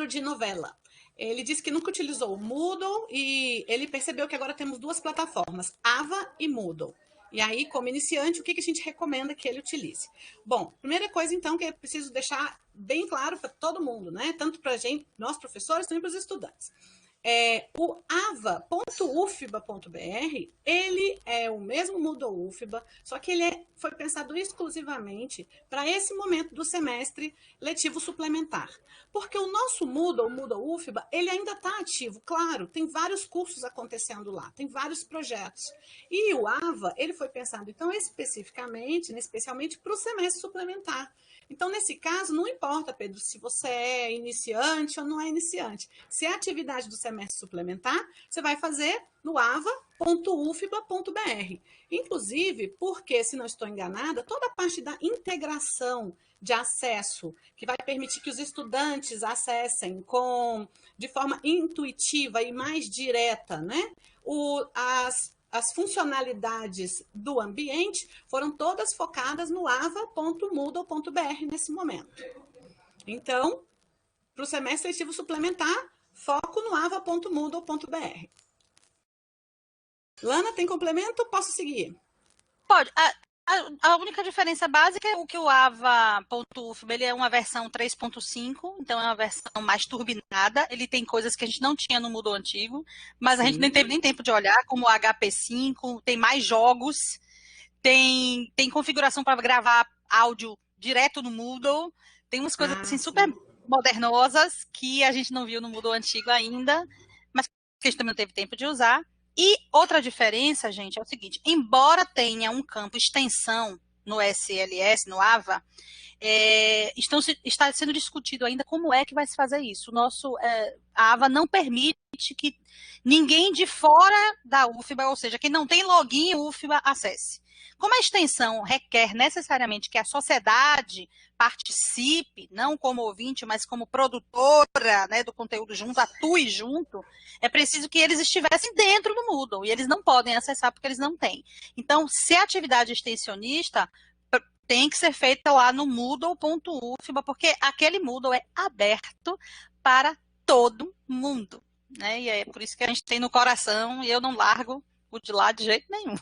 de Novela. Ele disse que nunca utilizou o Moodle e ele percebeu que agora temos duas plataformas, Ava e Moodle. E aí, como iniciante, o que a gente recomenda que ele utilize? Bom, primeira coisa, então, que eu preciso deixar bem claro para todo mundo, né? Tanto para a gente, nós professores, também para os estudantes. O ava.ufba.br, ele é o mesmo Moodle UFBA, só que ele foi pensado exclusivamente para esse momento do semestre letivo suplementar. Porque o nosso Moodle, o Moodle UFBA, ele ainda está ativo, claro, tem vários cursos acontecendo lá, tem vários projetos. E o AVA, ele foi pensado, então, especialmente para o semestre suplementar. Então, nesse caso, não importa, Pedro, se você é iniciante ou não é iniciante. Se é atividade do semestre suplementar, você vai fazer no ava.ufba.br. Inclusive, porque, se não estou enganada, toda a parte da integração de acesso, que vai permitir que os estudantes acessem de forma intuitiva e mais direta, né? As funcionalidades do ambiente foram todas focadas no ava.moodle.br nesse momento. Então, para o semestre letivo suplementar, foco no ava.moodle.br. Lana, tem complemento? Posso seguir? Pode. A única diferença básica é que o ava.ufba ele é uma versão 3.5, então é uma versão mais turbinada. Ele tem coisas que a gente não tinha no Moodle antigo, mas a gente nem teve nem tempo de olhar, como o HP5, tem mais jogos, tem configuração para gravar áudio direto no Moodle, tem umas coisas assim super modernosas que a gente não viu no Moodle antigo ainda, mas que a gente também não teve tempo de usar. E outra diferença, gente, é o seguinte, embora tenha um campo extensão no SLS, no AVA, está sendo discutido ainda como é que vai se fazer isso. A AVA não permite que ninguém de fora da UFBA, ou seja, quem não tem login UFBA, acesse. Como a extensão requer necessariamente que a sociedade participe, não como ouvinte, mas como produtora, né, do conteúdo junto, atue junto, é preciso que eles estivessem dentro do Moodle, e eles não podem acessar porque eles não têm. Então, se a atividade extensionista tem que ser feita lá no moodle.ufba, porque aquele Moodle é aberto para todo mundo, né? E é por isso que a gente tem no coração, e eu não largo o de lá de jeito nenhum.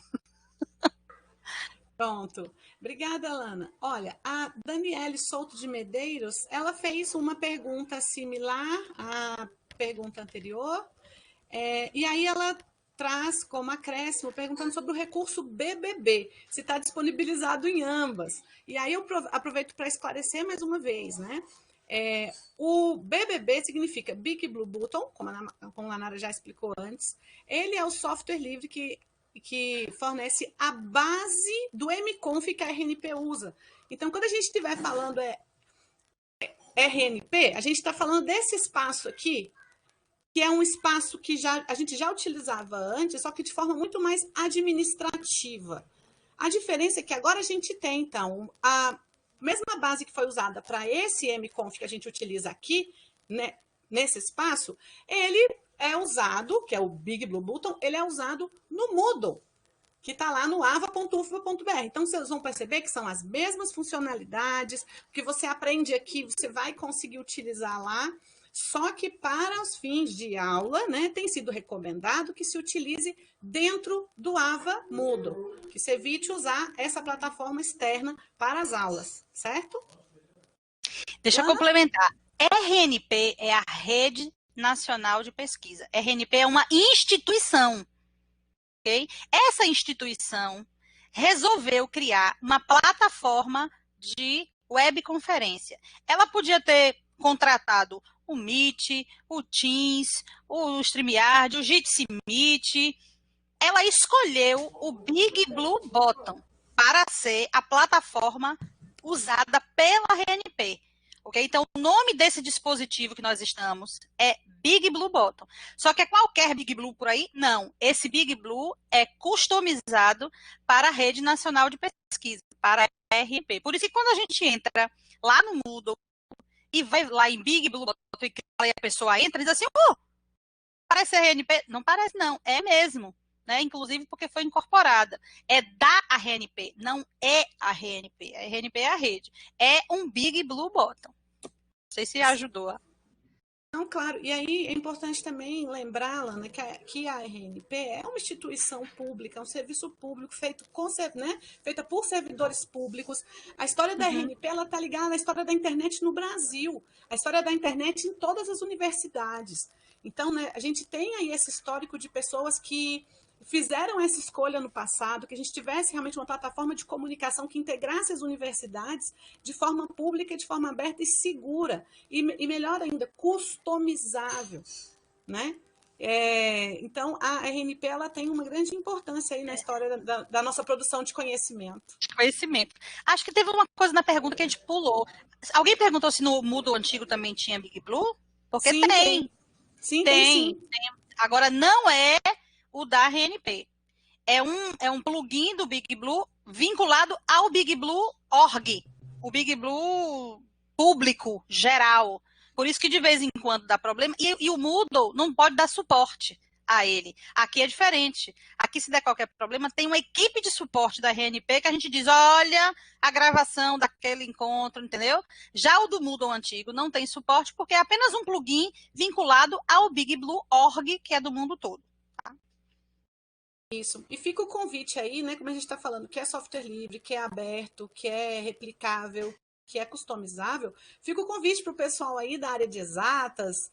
Pronto. Obrigada, Alana. Olha, a Daniele Souto de Medeiros, ela fez uma pergunta similar à pergunta anterior, e aí ela traz como acréscimo, perguntando sobre o recurso BBB, se está disponibilizado em ambas. E aí eu aproveito para esclarecer mais uma vez, né? O BBB significa Big Blue Button, como a Nara já explicou antes. Ele é o software livre que fornece a base do mconf que a RNP usa. Então, quando a gente estiver falando RNP, a gente está falando desse espaço aqui, que é um espaço que a gente já utilizava antes, só que de forma muito mais administrativa. A diferença é que agora a gente tem, então, a mesma base que foi usada para esse mconf que a gente utiliza aqui, né, nesse espaço, ele é usado, que é o Big Blue Button, ele é usado no Moodle, que está lá no ava.ufba.br. Então, vocês vão perceber que são as mesmas funcionalidades, o que você aprende aqui, você vai conseguir utilizar lá, só que para os fins de aula, né, tem sido recomendado que se utilize dentro do Ava Moodle, que se evite usar essa plataforma externa para as aulas, certo? Deixa eu complementar. RNP é a Rede Nacional de Pesquisa. RNP é uma instituição. Okay? Essa instituição resolveu criar uma plataforma de webconferência. Ela podia ter contratado o Meet, o Teams, o StreamYard, o Jitsi Meet. Ela escolheu o Big Blue Button para ser a plataforma usada pela RNP. Okay? Então, o nome desse dispositivo que nós estamos é Big Blue Button. Só que é qualquer Big Blue por aí? Não. Esse Big Blue é customizado para a Rede Nacional de Pesquisa, para a RNP. Por isso que quando a gente entra lá no Moodle e vai lá em Big Blue Button e a pessoa entra e diz assim, parece RNP? Não parece não, é mesmo. Né? Inclusive porque foi incorporada. É da RNP, não é a RNP. A RNP é a rede. É um Big Blue Button. Não sei se ajudou. Não, claro. E aí é importante também lembrá-la, né, que a RNP é uma instituição pública, um serviço público feita por servidores públicos. A história da RNP está ligada à história da internet no Brasil, a história da internet em todas as universidades. Então, né, a gente tem aí esse histórico de pessoas que fizeram essa escolha no passado, que a gente tivesse realmente uma plataforma de comunicação que integrasse as universidades de forma pública, de forma aberta e segura, e melhor ainda, customizável, né? Então, a RNP ela tem uma grande importância aí na história da nossa produção de conhecimento. Conhecimento. Acho que teve uma coisa na pergunta que a gente pulou. Alguém perguntou se no Moodle antigo também tinha Big Blue? Porque sim, tem. Sim, tem. Agora, não é o da RNP. É um plugin do Big Blue vinculado ao Big Blue Org, o Big Blue público, geral. Por isso que de vez em quando dá problema. E o Moodle não pode dar suporte a ele. Aqui é diferente. Aqui, se der qualquer problema, tem uma equipe de suporte da RNP que a gente diz, olha, a gravação daquele encontro, entendeu? Já o do Moodle antigo não tem suporte porque é apenas um plugin vinculado ao Big Blue Org, que é do mundo todo. Isso. E fica o convite aí, né? Como a gente está falando, que é software livre, que é aberto, que é replicável, que é customizável. Fica o convite para o pessoal aí da área de exatas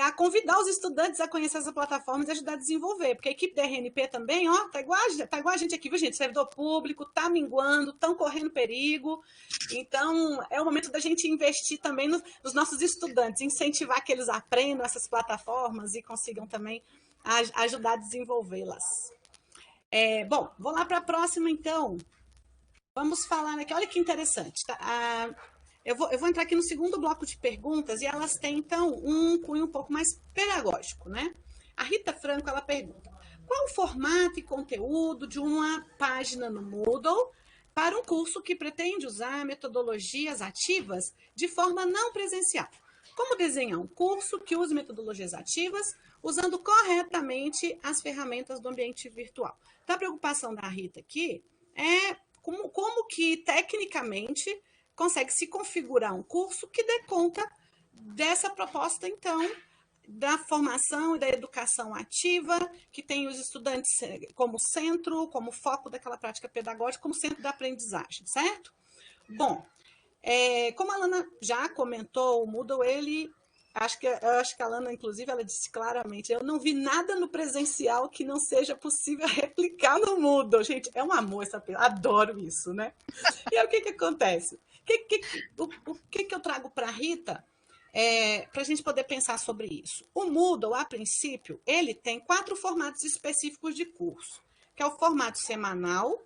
a convidar os estudantes a conhecer essa plataforma e ajudar a desenvolver. Porque a equipe da RNP também, ó, tá igual a gente aqui, viu, gente? Servidor público, tá minguando, estão correndo perigo. Então, é o momento da gente investir também nos nossos estudantes, incentivar que eles aprendam essas plataformas e consigam também ajudar a desenvolvê-las. Bom, vou lá para a próxima, então. Vamos falar aqui. Olha que interessante. Tá? Eu vou entrar aqui no segundo bloco de perguntas e elas têm, então, um cunho um pouco mais pedagógico, né? A Rita Franco, ela pergunta, qual o formato e conteúdo de uma página no Moodle para um curso que pretende usar metodologias ativas de forma não presencial? Como desenhar um curso que use metodologias ativas usando corretamente as ferramentas do ambiente virtual? Então, a preocupação da Rita aqui é como que, tecnicamente, consegue se configurar um curso que dê conta dessa proposta, então, da formação e da educação ativa, que tem os estudantes como centro, como foco daquela prática pedagógica, como centro da aprendizagem, certo? Bom, como a Alana já comentou, o Moodle, eu acho que a Alana, inclusive, ela disse claramente, eu não vi nada no presencial que não seja possível replicar no Moodle. Gente, é um amor essa pessoa, adoro isso, né? E aí, o que acontece? O que eu trago para a Rita para a gente poder pensar sobre isso? O Moodle, a princípio, ele tem 4 formatos específicos de curso, que é o formato semanal,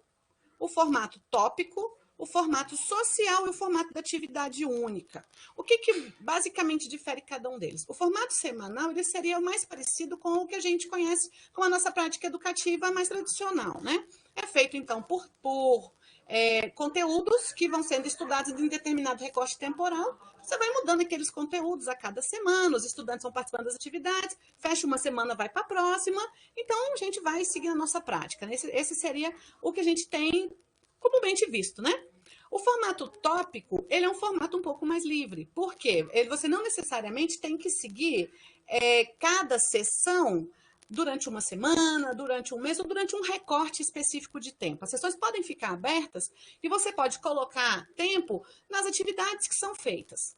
o formato tópico, o formato social e o formato da atividade única. O que basicamente difere cada um deles? O formato semanal ele seria o mais parecido com o que a gente conhece como a nossa prática educativa mais tradicional, né? É feito, então, por conteúdos que vão sendo estudados em determinado recorte temporal. Você vai mudando aqueles conteúdos a cada semana, os estudantes vão participando das atividades, fecha uma semana, vai para a próxima, então a gente vai seguir a nossa prática. Né? Esse seria o que a gente tem comumente visto, né? O formato tópico, ele é um formato um pouco mais livre. Por quê? Você não necessariamente tem que seguir cada sessão durante uma semana, durante um mês ou durante um recorte específico de tempo. As sessões podem ficar abertas e você pode colocar tempo nas atividades que são feitas.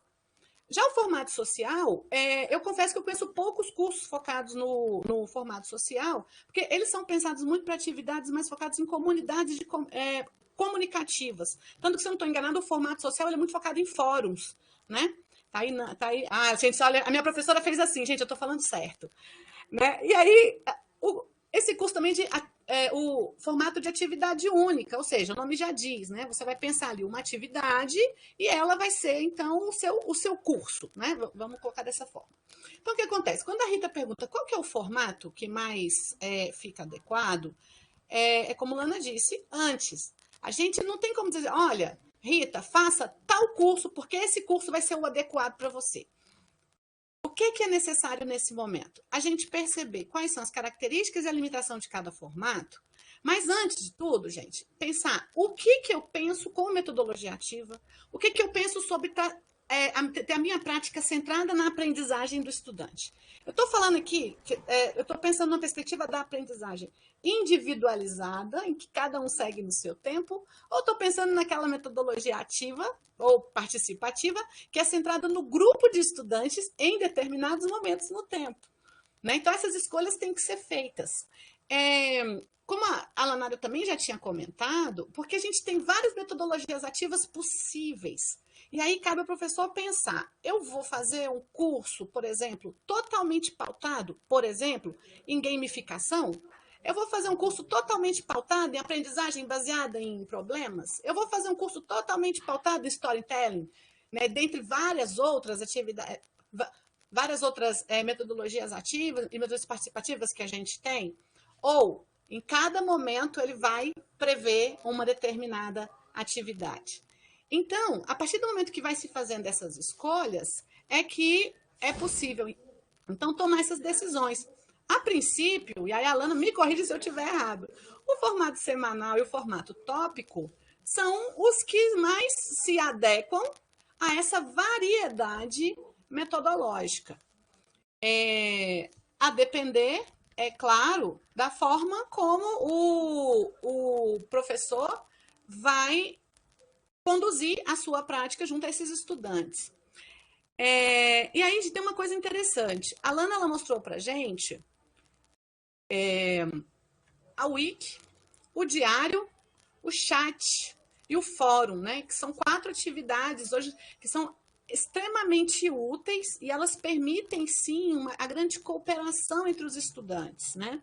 Já o formato social, eu confesso que eu conheço poucos cursos focados no formato social, porque eles são pensados muito para atividades mais focadas em comunidades comunicativas. Tanto que, se eu não estou enganada, o formato social ele é muito focado em fóruns, né? Tá aí. Ah, gente, olha, a minha professora fez assim, gente, eu estou falando certo. Né? E aí, esse curso também o formato de atividade única, ou seja, o nome já diz, né? Você vai pensar ali uma atividade e ela vai ser, então, o seu curso, né? Vamos colocar dessa forma. Então, o que acontece? Quando a Rita pergunta qual que é o formato que mais fica adequado, como a Lana disse antes, a gente não tem como dizer, olha, Rita, faça tal curso, porque esse curso vai ser o adequado para você. O que é necessário nesse momento? A gente perceber quais são as características e a limitação de cada formato, mas antes de tudo, gente, pensar o que eu penso com metodologia ativa, o que eu penso sobre ter a minha prática centrada na aprendizagem do estudante. Eu estou falando aqui, eu estou pensando na perspectiva da aprendizagem individualizada, em que cada um segue no seu tempo, ou estou pensando naquela metodologia ativa ou participativa, que é centrada no grupo de estudantes em determinados momentos no tempo. Né? Então, essas escolhas têm que ser feitas. Como a Lanário também já tinha comentado, porque a gente tem várias metodologias ativas possíveis. E aí cabe ao professor pensar, eu vou fazer um curso, por exemplo, totalmente pautado, por exemplo, em gamificação? Eu vou fazer um curso totalmente pautado em aprendizagem baseada em problemas? Eu vou fazer um curso totalmente pautado em storytelling, né? Dentre várias outras atividades, várias outras metodologias ativas e metodologias participativas que a gente tem? Ou, em cada momento, ele vai prever uma determinada atividade. Então, a partir do momento que vai se fazendo essas escolhas, é que é possível, então, tomar essas decisões. A princípio, e aí a Alana me corrige se eu estiver errado, o formato semanal e o formato tópico são os que mais se adequam a essa variedade metodológica. A depender, é claro, da forma como o professor vai conduzir a sua prática junto a esses estudantes. E aí a gente tem uma coisa interessante. A Lana ela mostrou para a gente a Wiki, o diário, o chat e o fórum, né? Que são 4 atividades hoje que são extremamente úteis e elas permitem, sim, a grande cooperação entre os estudantes, né?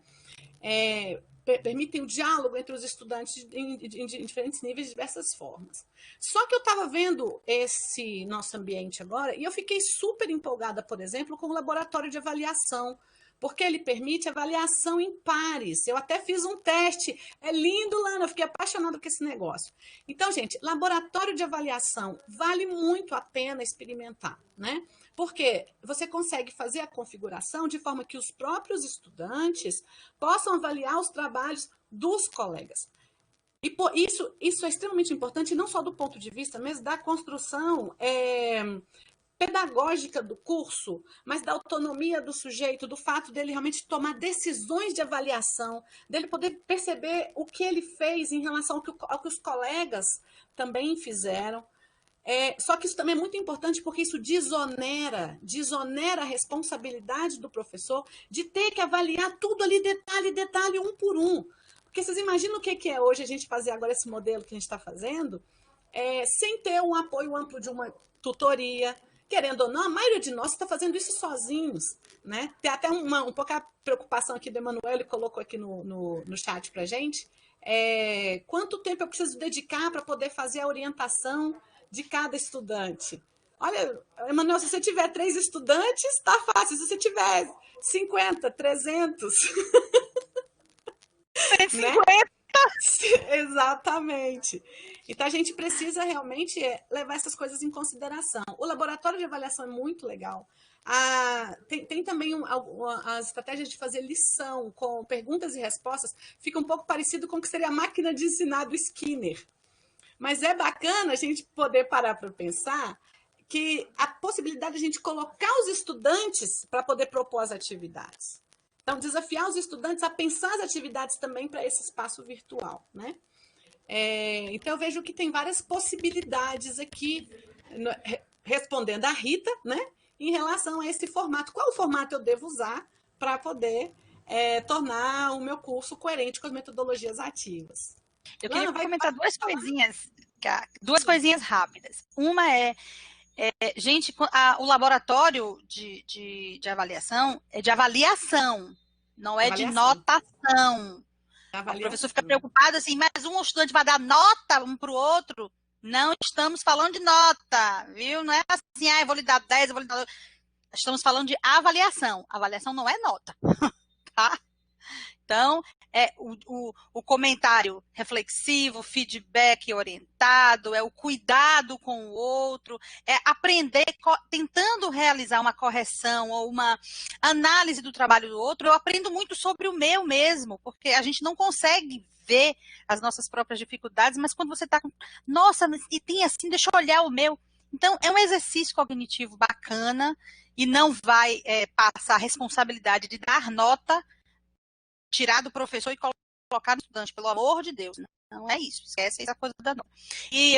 Permitem o diálogo entre os estudantes em diferentes níveis, de diversas formas. Só que eu estava vendo esse nosso ambiente agora e eu fiquei super empolgada, por exemplo, com o laboratório de avaliação, porque ele permite avaliação em pares. Eu até fiz um teste, é lindo, Lana, eu fiquei apaixonada com esse negócio. Então, gente, laboratório de avaliação vale muito a pena experimentar, né? Porque você consegue fazer a configuração de forma que os próprios estudantes possam avaliar os trabalhos dos colegas. E isso é extremamente importante, não só do ponto de vista mesmo da construção pedagógica do curso, mas da autonomia do sujeito, do fato dele realmente tomar decisões de avaliação, dele poder perceber o que ele fez em relação ao que os colegas também fizeram. Só que isso também é muito importante porque isso desonera a responsabilidade do professor de ter que avaliar tudo ali, detalhe, um por um. Porque vocês imaginam o que é hoje a gente fazer agora esse modelo que a gente está fazendo, sem ter um apoio amplo de uma tutoria. Querendo ou não, a maioria de nós está fazendo isso sozinhos, né? Tem até um pouco a preocupação aqui do Emanuel, ele colocou aqui no chat para a gente. Quanto tempo eu preciso dedicar para poder fazer a orientação de cada estudante? Olha, Emanuel, se você tiver 3 estudantes, está fácil. Se você tiver 50, 300... 150? Né? Exatamente. Então, a gente precisa realmente levar essas coisas em consideração. O laboratório de avaliação é muito legal. Tem também as estratégias de fazer lição com perguntas e respostas. Fica um pouco parecido com o que seria a máquina de ensinar do Skinner. Mas é bacana a gente poder parar para pensar que a possibilidade de a gente colocar os estudantes para poder propor as atividades. Então, desafiar os estudantes a pensar as atividades também para esse espaço virtual, né? Então, eu vejo que tem várias possibilidades aqui, respondendo a Rita, né? Em relação a esse formato. Qual formato eu devo usar para poder tornar o meu curso coerente com as metodologias ativas? Eu queria comentar duas coisinhas rápidas. Uma gente, o laboratório de avaliação é de avaliação, não é de notação. O professor fica preocupado assim, mas um estudante vai dar nota um para o outro? Não estamos falando de nota, viu? Não é assim, eu vou lhe dar 10, eu vou lhe dar... Estamos falando de avaliação. Avaliação não é nota, tá? Então, o comentário reflexivo, feedback orientado, o cuidado com o outro, aprender, tentando realizar uma correção ou uma análise do trabalho do outro. Eu aprendo muito sobre o meu mesmo, porque a gente não consegue ver as nossas próprias dificuldades, mas quando você está com, nossa, e tem assim, deixa eu olhar o meu. Então, é um exercício cognitivo bacana e não vai passar a responsabilidade de dar nota, tirar do professor e colocar no estudante, pelo amor de Deus. Não é isso, esquece essa coisa da nota. E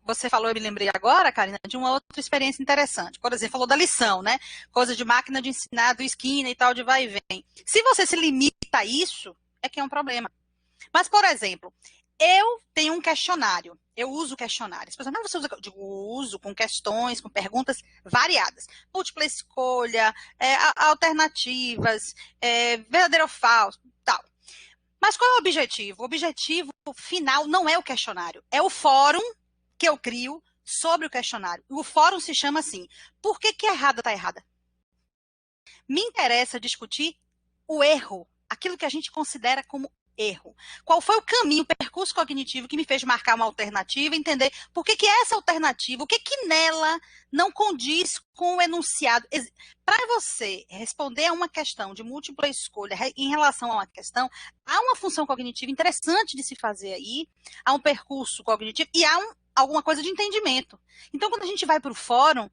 você falou, eu me lembrei agora, Karina, de uma outra experiência interessante. Por exemplo, falou da lição, né? Coisa de máquina de ensinar, do Skinner e tal, de vai e vem. Se você se limita a isso, é que é um problema. Mas, por exemplo, eu tenho um questionário, eu uso questionários. Por exemplo, você usa? Eu digo, uso com questões, com perguntas variadas. Múltipla escolha, alternativas, verdadeiro ou falso, tal. Mas qual é o objetivo? O objetivo final não é o questionário, é o fórum que eu crio sobre o questionário. O fórum se chama assim, por que errada está errada? Me interessa discutir o erro, aquilo que a gente considera como erro. Qual foi o caminho, o percurso cognitivo que me fez marcar uma alternativa, entender por que essa alternativa, o que nela não condiz com o enunciado. Para você responder a uma questão de múltipla escolha em relação a uma questão, há uma função cognitiva interessante de se fazer aí, há um percurso cognitivo e há alguma coisa de entendimento. Então, quando a gente vai para o fórum,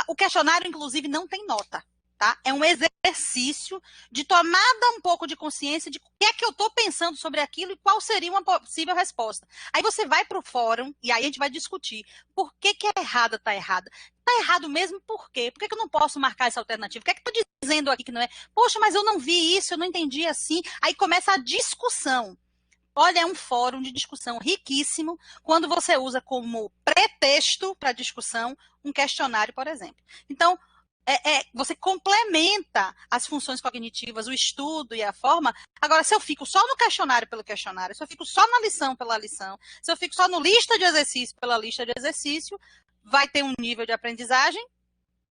o questionário, inclusive, não tem nota. Tá? É um exercício de tomada um pouco de consciência de o que é que eu estou pensando sobre aquilo e qual seria uma possível resposta. Aí você vai para o fórum e aí a gente vai discutir por que é errada, está errada. Está errado mesmo por quê? Por que eu não posso marcar essa alternativa? O que é que estou dizendo aqui que não é? Poxa, mas eu não vi isso, eu não entendi assim. Aí começa a discussão. Olha, é um fórum de discussão riquíssimo quando você usa como pretexto para discussão um questionário, por exemplo. Então, você complementa as funções cognitivas, o estudo e a forma. Agora, se eu fico só no questionário pelo questionário, se eu fico só na lição pela lição, se eu fico só no lista de exercício pela lista de exercício, vai ter um nível de aprendizagem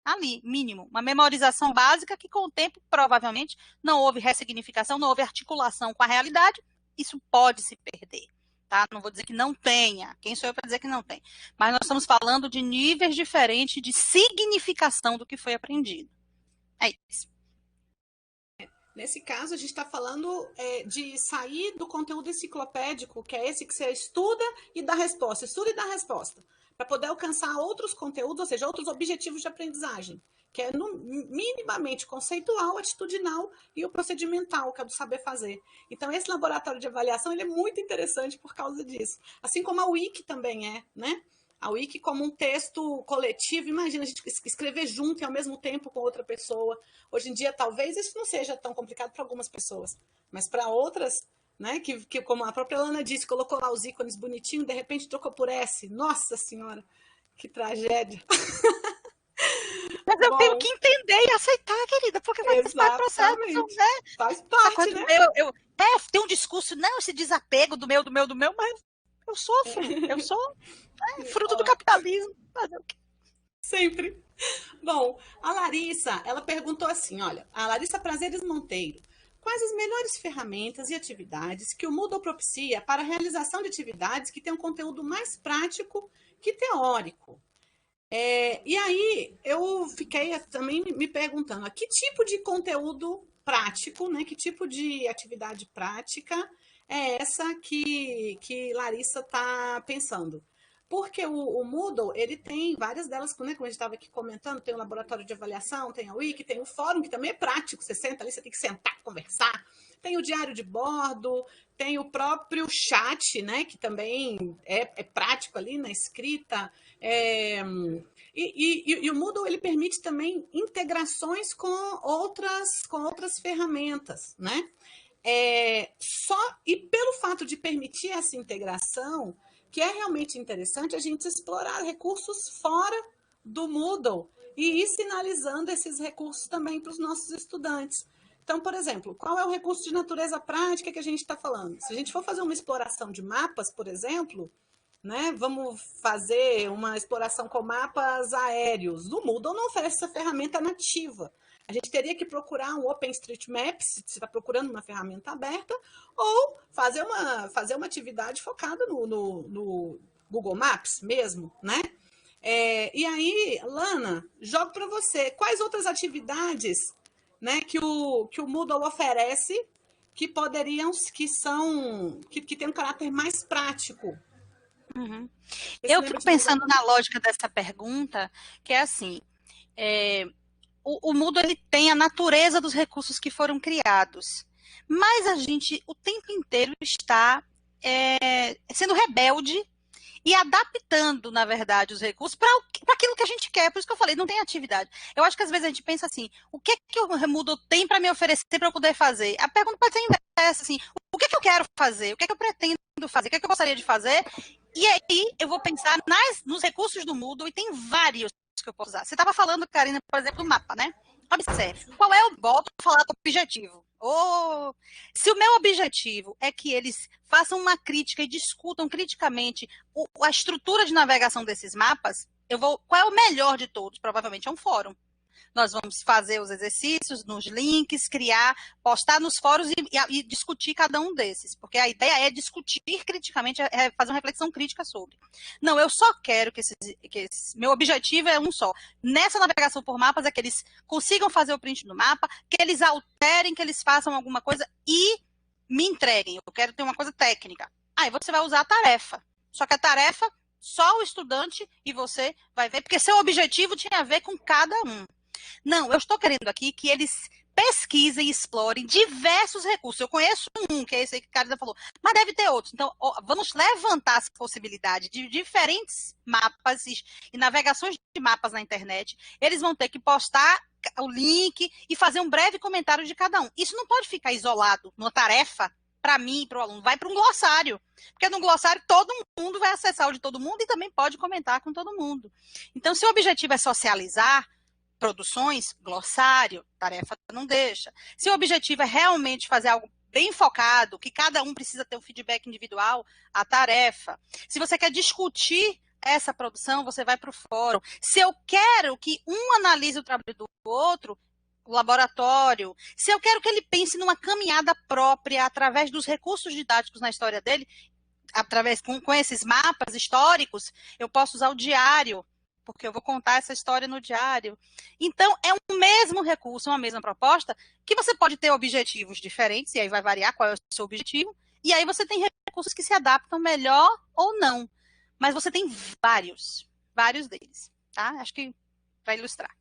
ali, mínimo. Uma memorização básica que, com o tempo, provavelmente, não houve ressignificação, não houve articulação com a realidade. Isso pode se perder. Tá? Não vou dizer que não tenha. Quem sou eu para dizer que não tem? Mas nós estamos falando de níveis diferentes de significação do que foi aprendido. É isso. Nesse caso, a gente está falando de sair do conteúdo enciclopédico, que é esse que você estuda e dá resposta, para poder alcançar outros conteúdos, ou seja, outros objetivos de aprendizagem, que é minimamente conceitual, atitudinal e o procedimental, que é do saber fazer. Então, esse laboratório de avaliação ele é muito interessante por causa disso. Assim como a Wiki também é, né? A Wiki como um texto coletivo, imagina a gente escrever junto e ao mesmo tempo com outra pessoa. Hoje em dia, talvez isso não seja tão complicado para algumas pessoas, mas para outras, né, que como a própria Lana disse, colocou lá os ícones bonitinhos, de repente trocou por S. Nossa Senhora, que tragédia. Mas eu tenho que entender e aceitar, querida, porque faz parte do processo, né? Faz parte, né? Tem um discurso, não, esse desapego do meu, mas eu sofro, eu sou fruto do capitalismo. Sempre. Bom, a Larissa, ela perguntou assim, olha, a Larissa Prazeres Monteiro, quais as melhores ferramentas e atividades que o Moodle propicia para a realização de atividades que têm um conteúdo mais prático que teórico? E aí, eu fiquei também me perguntando, que tipo de conteúdo prático, né? Que tipo de atividade prática é essa que Larissa está pensando? Porque o Moodle, ele tem várias delas, né, como a gente estava aqui comentando, tem o laboratório de avaliação, tem a Wiki, tem o fórum, que também é prático, você senta ali, você tem que sentar, conversar, tem o diário de bordo, tem o próprio chat, né, que também é prático ali na escrita, e o Moodle, ele permite também integrações com outras ferramentas, né? E pelo fato de permitir essa integração, que é realmente interessante a gente explorar recursos fora do Moodle e ir sinalizando esses recursos também para os nossos estudantes. Então, por exemplo, qual é o recurso de natureza prática que a gente está falando? Se a gente for fazer uma exploração de mapas, por exemplo, né, vamos fazer uma exploração com mapas aéreos. O Moodle não oferece essa ferramenta nativa. A gente teria que procurar um OpenStreetMap, se você está procurando uma ferramenta aberta, ou fazer uma atividade focada no Google Maps mesmo, né? E aí, Lana, jogo para você. Quais outras atividades, né, que o Moodle oferece que tem um caráter mais prático? Uhum. Eu fico pensando na lógica dessa pergunta, que é assim, o Moodle ele tem a natureza dos recursos que foram criados, mas a gente o tempo inteiro está sendo rebelde e adaptando, na verdade, os recursos para aquilo que a gente quer. Por isso que eu falei, não tem atividade. Eu acho que às vezes a gente pensa assim, o que o Moodle tem para me oferecer para eu poder fazer? A pergunta pode ser inversa, assim, o que eu quero fazer? O que eu pretendo fazer? O que eu gostaria de fazer? E aí eu vou pensar nos recursos do Moodle, e tem vários que eu posso usar. Você estava falando, Karina, por exemplo, do mapa, né? Observe, qual é o volto a falar do objetivo? Se o meu objetivo é que eles façam uma crítica e discutam criticamente a estrutura de navegação desses mapas, qual é o melhor de todos? Provavelmente é um fórum. Nós vamos fazer os exercícios nos links, postar nos fóruns e discutir cada um desses, porque a ideia é discutir criticamente, fazer uma reflexão crítica sobre. Não, eu só quero meu objetivo é um só. Nessa navegação por mapas é que eles consigam fazer o print do mapa, que eles alterem, que eles façam alguma coisa e me entreguem. Eu quero ter uma coisa técnica. Aí você vai usar a tarefa. Só que a tarefa, só o estudante e você vai ver, porque seu objetivo tinha a ver com cada um. Não, eu estou querendo aqui que eles pesquisem e explorem diversos recursos. Eu conheço um, que é esse aí que a Karina falou, mas deve ter outros. Então, vamos levantar essa possibilidade de diferentes mapas e navegações de mapas na internet. Eles vão ter que postar o link e fazer um breve comentário de cada um. Isso não pode ficar isolado numa tarefa para mim e para o aluno. Vai para um glossário, porque no glossário todo mundo vai acessar o de todo mundo e também pode comentar com todo mundo. Então, se o objetivo é socializar produções, glossário, tarefa não deixa. Se o objetivo é realmente fazer algo bem focado, que cada um precisa ter um feedback individual, a tarefa. Se você quer discutir essa produção, você vai para o fórum. Se eu quero que um analise o trabalho do outro, o laboratório. Se eu quero que ele pense numa caminhada própria através dos recursos didáticos na história dele, com esses mapas históricos, eu posso usar o diário. porque eu vou contar essa história no diário. Então, é um mesmo recurso, uma mesma proposta, que você pode ter objetivos diferentes, e aí vai variar qual é o seu objetivo, e aí você tem recursos que se adaptam melhor ou não. Mas você tem vários deles, tá? Acho que para ilustrar.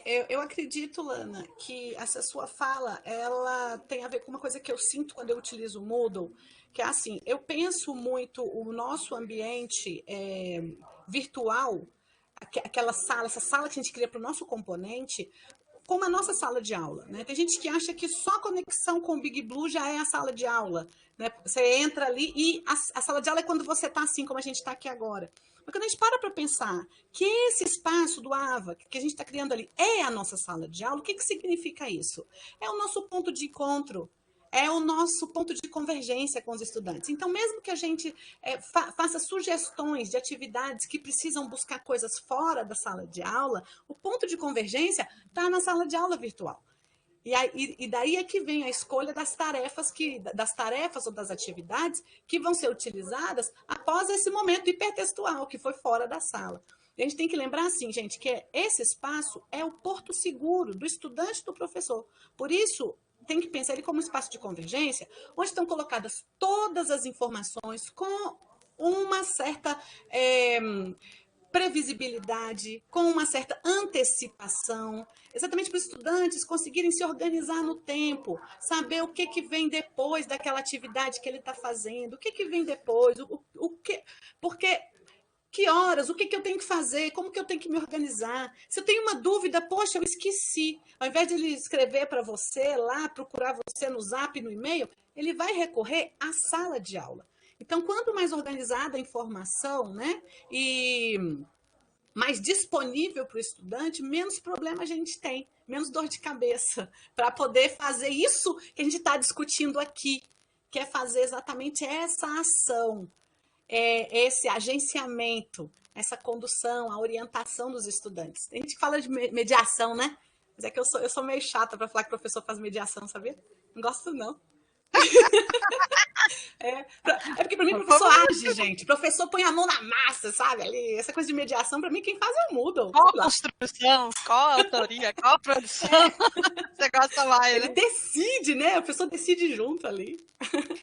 Eu acredito, Lana, que essa sua fala, ela tem a ver com uma coisa que eu sinto quando eu utilizo o Moodle, que é assim, eu penso muito o nosso ambiente virtual, aquela sala, essa sala que a gente cria para o nosso componente, como a nossa sala de aula, né? Tem gente que acha que só a conexão com o Big Blue já é a sala de aula, né? Você entra ali e a sala de aula é quando você está assim, como a gente está aqui agora. Mas quando a gente para pensar que esse espaço do AVA que a gente está criando ali é a nossa sala de aula, o que significa isso? É o nosso ponto de encontro, é o nosso ponto de convergência com os estudantes. Então, mesmo que a gente faça sugestões de atividades que precisam buscar coisas fora da sala de aula, o ponto de convergência está na sala de aula virtual. E daí é que vem a escolha das tarefas ou das atividades que vão ser utilizadas após esse momento hipertextual, que foi fora da sala. E a gente tem que lembrar, assim, gente, que esse espaço é o porto seguro do estudante e do professor. Por isso, tem que pensar ele como um espaço de convergência, onde estão colocadas todas as informações com uma certa previsibilidade, com uma certa antecipação, exatamente para os estudantes conseguirem se organizar no tempo, saber o que vem depois daquela atividade que ele está fazendo, o que vem depois, porque que horas, o que eu tenho que fazer, como que eu tenho que me organizar. Se eu tenho uma dúvida, poxa, eu esqueci. Ao invés de ele escrever para você lá, procurar você no Zap, no e-mail, ele vai recorrer à sala de aula. Então, quanto mais organizada a informação, né, e mais disponível para o estudante, menos problema a gente tem, menos dor de cabeça, para poder fazer isso que a gente está discutindo aqui, que é fazer exatamente essa ação, esse agenciamento, essa condução, a orientação dos estudantes. A gente fala de mediação, né? Mas é que eu sou meio chata para falar que o professor faz mediação, sabia? Não gosto, não. Porque para mim o professor age, gente. O professor põe a mão na massa, sabe? Ali, essa coisa de mediação, para mim, quem faz é o Moodle. Qual a construção, qual a autoria, qual a produção você gosta mais, né? Ele decide, né? O professor decide junto ali.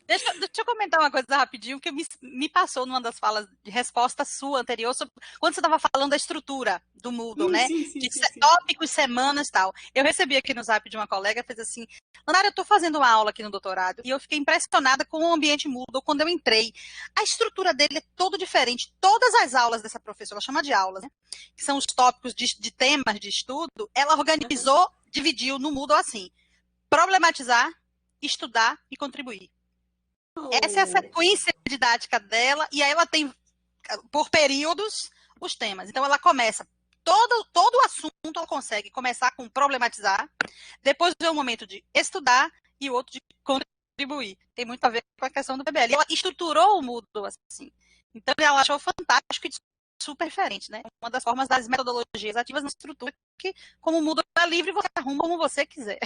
Deixa eu comentar uma coisa rapidinho, que me passou numa das falas de resposta sua anterior, quando você estava falando da estrutura do Moodle, né? Sim, tópicos, semanas e tal. Eu recebi aqui no Zap de uma colega, fez assim, Leonara, eu estou fazendo uma aula aqui no doutorado e eu fiquei impressionada com o ambiente Moodle quando eu entrei. A estrutura dele é todo diferente. Todas as aulas dessa professora, ela chama de aulas, né? Que são os tópicos de temas de estudo, ela organizou, dividiu no Moodle assim, problematizar, estudar e contribuir. Essa é a sequência didática dela, e aí ela tem, por períodos, os temas. Então, ela começa, todo o assunto ela consegue começar com problematizar, depois vem o momento de estudar e o outro de contribuir. Tem muito a ver com a questão do PBL. Ela estruturou o Moodle assim. Então, ela achou fantástico e super diferente, né? Uma das formas das metodologias ativas na estrutura, que como o Moodle é livre, você arruma como você quiser.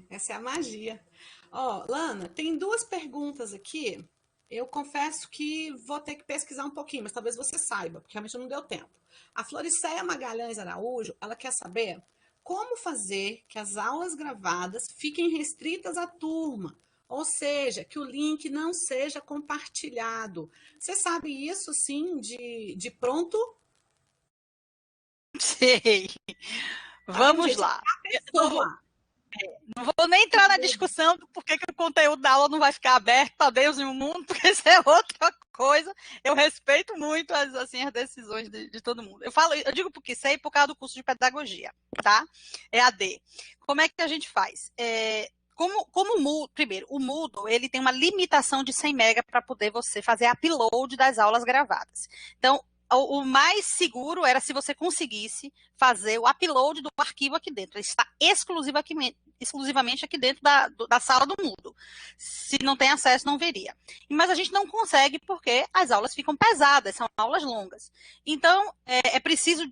Essa é a magia. Lana, tem 2 perguntas aqui. Eu confesso que vou ter que pesquisar um pouquinho, mas talvez você saiba, porque realmente não deu tempo. A Floricéia Magalhães Araújo, ela quer saber como fazer que as aulas gravadas fiquem restritas à turma, ou seja, que o link não seja compartilhado. Você sabe isso, sim, de pronto? Sei. Vamos lá. Não vou nem entrar na discussão do porquê que o conteúdo da aula não vai ficar aberto a Deus e o mundo, porque isso é outra coisa. Eu respeito muito as decisões de todo mundo. Eu digo porque sei por causa do curso de pedagogia, tá? EAD. Como é que a gente faz? Primeiro, o Moodle, ele tem uma limitação de 100 MB para poder você fazer upload das aulas gravadas. Então, o mais seguro era se você conseguisse fazer o upload do arquivo aqui dentro. Ele está exclusivamente aqui dentro da sala do Moodle. Se não tem acesso, não veria. Mas a gente não consegue porque as aulas ficam pesadas, são aulas longas. Então, é preciso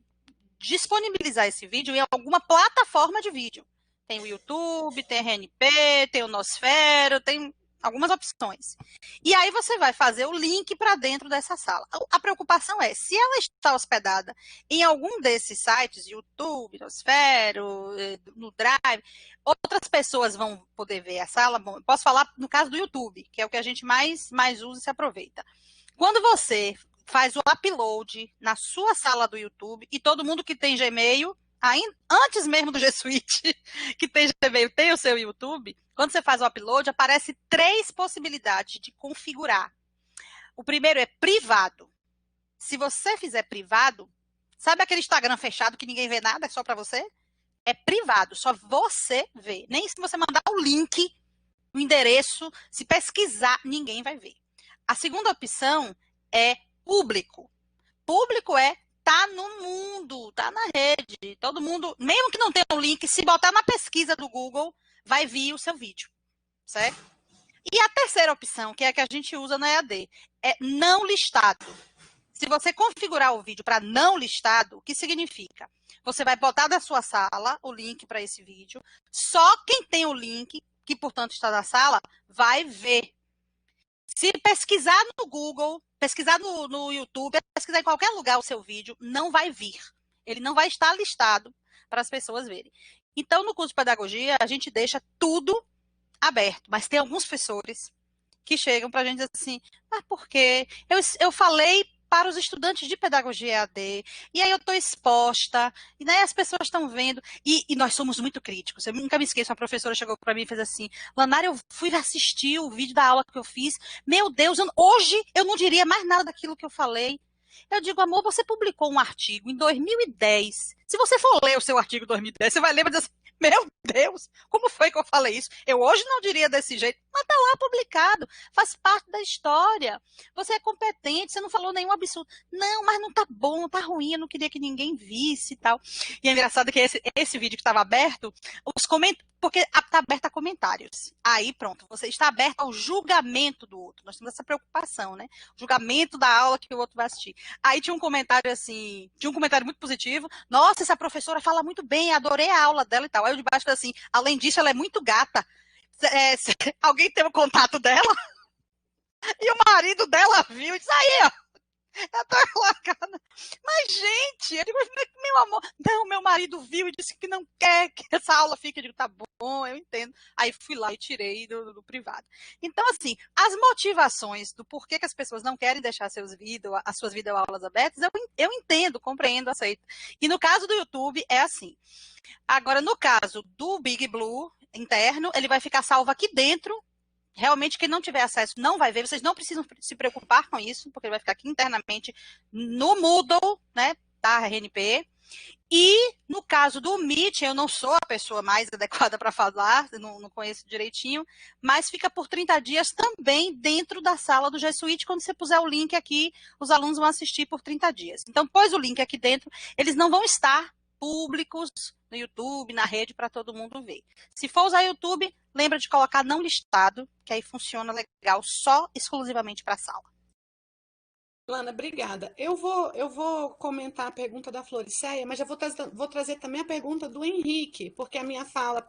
disponibilizar esse vídeo em alguma plataforma de vídeo. Tem o YouTube, tem a RNP, tem o Nosfero, tem algumas opções. E aí você vai fazer o link para dentro dessa sala. A preocupação é, se ela está hospedada em algum desses sites, YouTube, Nosfero, no Drive, outras pessoas vão poder ver a sala. Bom, eu posso falar no caso do YouTube, que é o que a gente mais usa e se aproveita. Quando você faz o upload na sua sala do YouTube, e todo mundo que tem Gmail, antes mesmo do G Suite, que tem Gmail, tem o seu YouTube, quando você faz o upload, aparece 3 possibilidades de configurar. O primeiro é privado. Se você fizer privado, sabe aquele Instagram fechado que ninguém vê nada, é só para você? É privado, só você vê. Nem se você mandar o link, o endereço, se pesquisar, ninguém vai ver. A segunda opção é público. Público é tá no mundo, tá na rede. Todo mundo, mesmo que não tenha um link, se botar na pesquisa do Google, vai vir o seu vídeo, certo? E a terceira opção, que é a que a gente usa na EAD, é não listado. Se você configurar o vídeo para não listado, o que significa? Você vai botar da sua sala o link para esse vídeo, só quem tem o link, que portanto está na sala, vai ver. Se pesquisar no Google, pesquisar no YouTube, pesquisar em qualquer lugar o seu vídeo, não vai vir. Ele não vai estar listado para as pessoas verem. Então, no curso de pedagogia, a gente deixa tudo aberto, mas tem alguns professores que chegam para a gente dizer assim, por quê? Eu falei para os estudantes de pedagogia EAD, e aí eu estou exposta, e daí as pessoas estão vendo, e nós somos muito críticos. Eu nunca me esqueço, uma professora chegou para mim e fez assim, Lanara, eu fui assistir o vídeo da aula que eu fiz, meu Deus, hoje eu não diria mais nada daquilo que eu falei. Eu digo, amor, você publicou um artigo em 2010. Se você for ler o seu artigo em 2010, você vai ler e dizer assim, meu Deus, como foi que eu falei isso? Eu hoje não diria desse jeito, mas está lá publicado, faz parte da história. Você é competente, você não falou nenhum absurdo. Não, mas não tá bom, tá ruim, eu não queria que ninguém visse e tal. E é engraçado que esse vídeo que estava aberto, porque está aberto a comentários. Aí pronto, você está aberto ao julgamento do outro. Nós temos essa preocupação, né? O julgamento da aula que o outro vai assistir. Aí tinha um comentário assim, muito positivo. Nossa, essa professora fala muito bem, adorei a aula dela e tal. Aí eu de baixo assim, além disso, ela é muito gata. Alguém tem o contato dela? E o marido dela viu e disse, aí, ó, eu tô colocando. Mas, gente, eu digo, meu amor, não, meu marido viu e disse que não quer que essa aula fique. Eu digo, tá bom, eu entendo. Aí fui lá e tirei do privado. Então, assim, as motivações do porquê que as pessoas não querem deixar as suas videoaulas abertas, eu entendo, compreendo, aceito. E no caso do YouTube, é assim. Agora, no caso do Big Blue interno, ele vai ficar salvo aqui dentro. Realmente, quem não tiver acesso não vai ver. Vocês não precisam se preocupar com isso, porque ele vai ficar aqui internamente no Moodle, né, da RNP. E no caso do Meet, eu não sou a pessoa mais adequada para falar, não conheço direitinho, mas fica por 30 dias também dentro da sala do G Suite. Quando você puser o link aqui, os alunos vão assistir por 30 dias. Então, pôs o link aqui dentro, eles não vão estar públicos no YouTube, na rede, para todo mundo ver. Se for usar YouTube, lembra de colocar não listado, que aí funciona legal, só exclusivamente para a sala. Lana, obrigada. Eu vou comentar a pergunta da Floriceia, mas já vou trazer também a pergunta do Henrique, porque a minha fala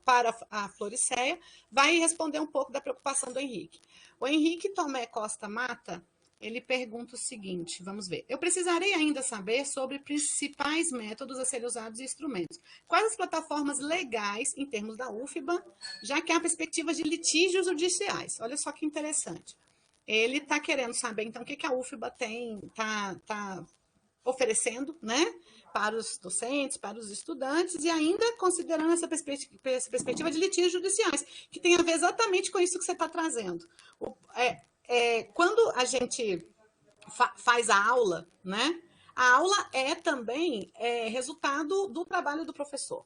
para a Floriceia vai responder um pouco da preocupação do Henrique. O Henrique Tomé Costa Mata, ele pergunta o seguinte, vamos ver. Eu precisarei ainda saber sobre principais métodos a serem usados e instrumentos. Quais as plataformas legais em termos da UFBA, já que há perspectivas de litígios judiciais? Olha só que interessante. Ele está querendo saber, então, o que a UFBA está oferecendo, né, para os docentes, para os estudantes, e ainda considerando essa perspectiva de litígios judiciais, que tem a ver exatamente com isso que você está trazendo. Quando a gente faz a aula, né, a aula é também resultado do trabalho do professor.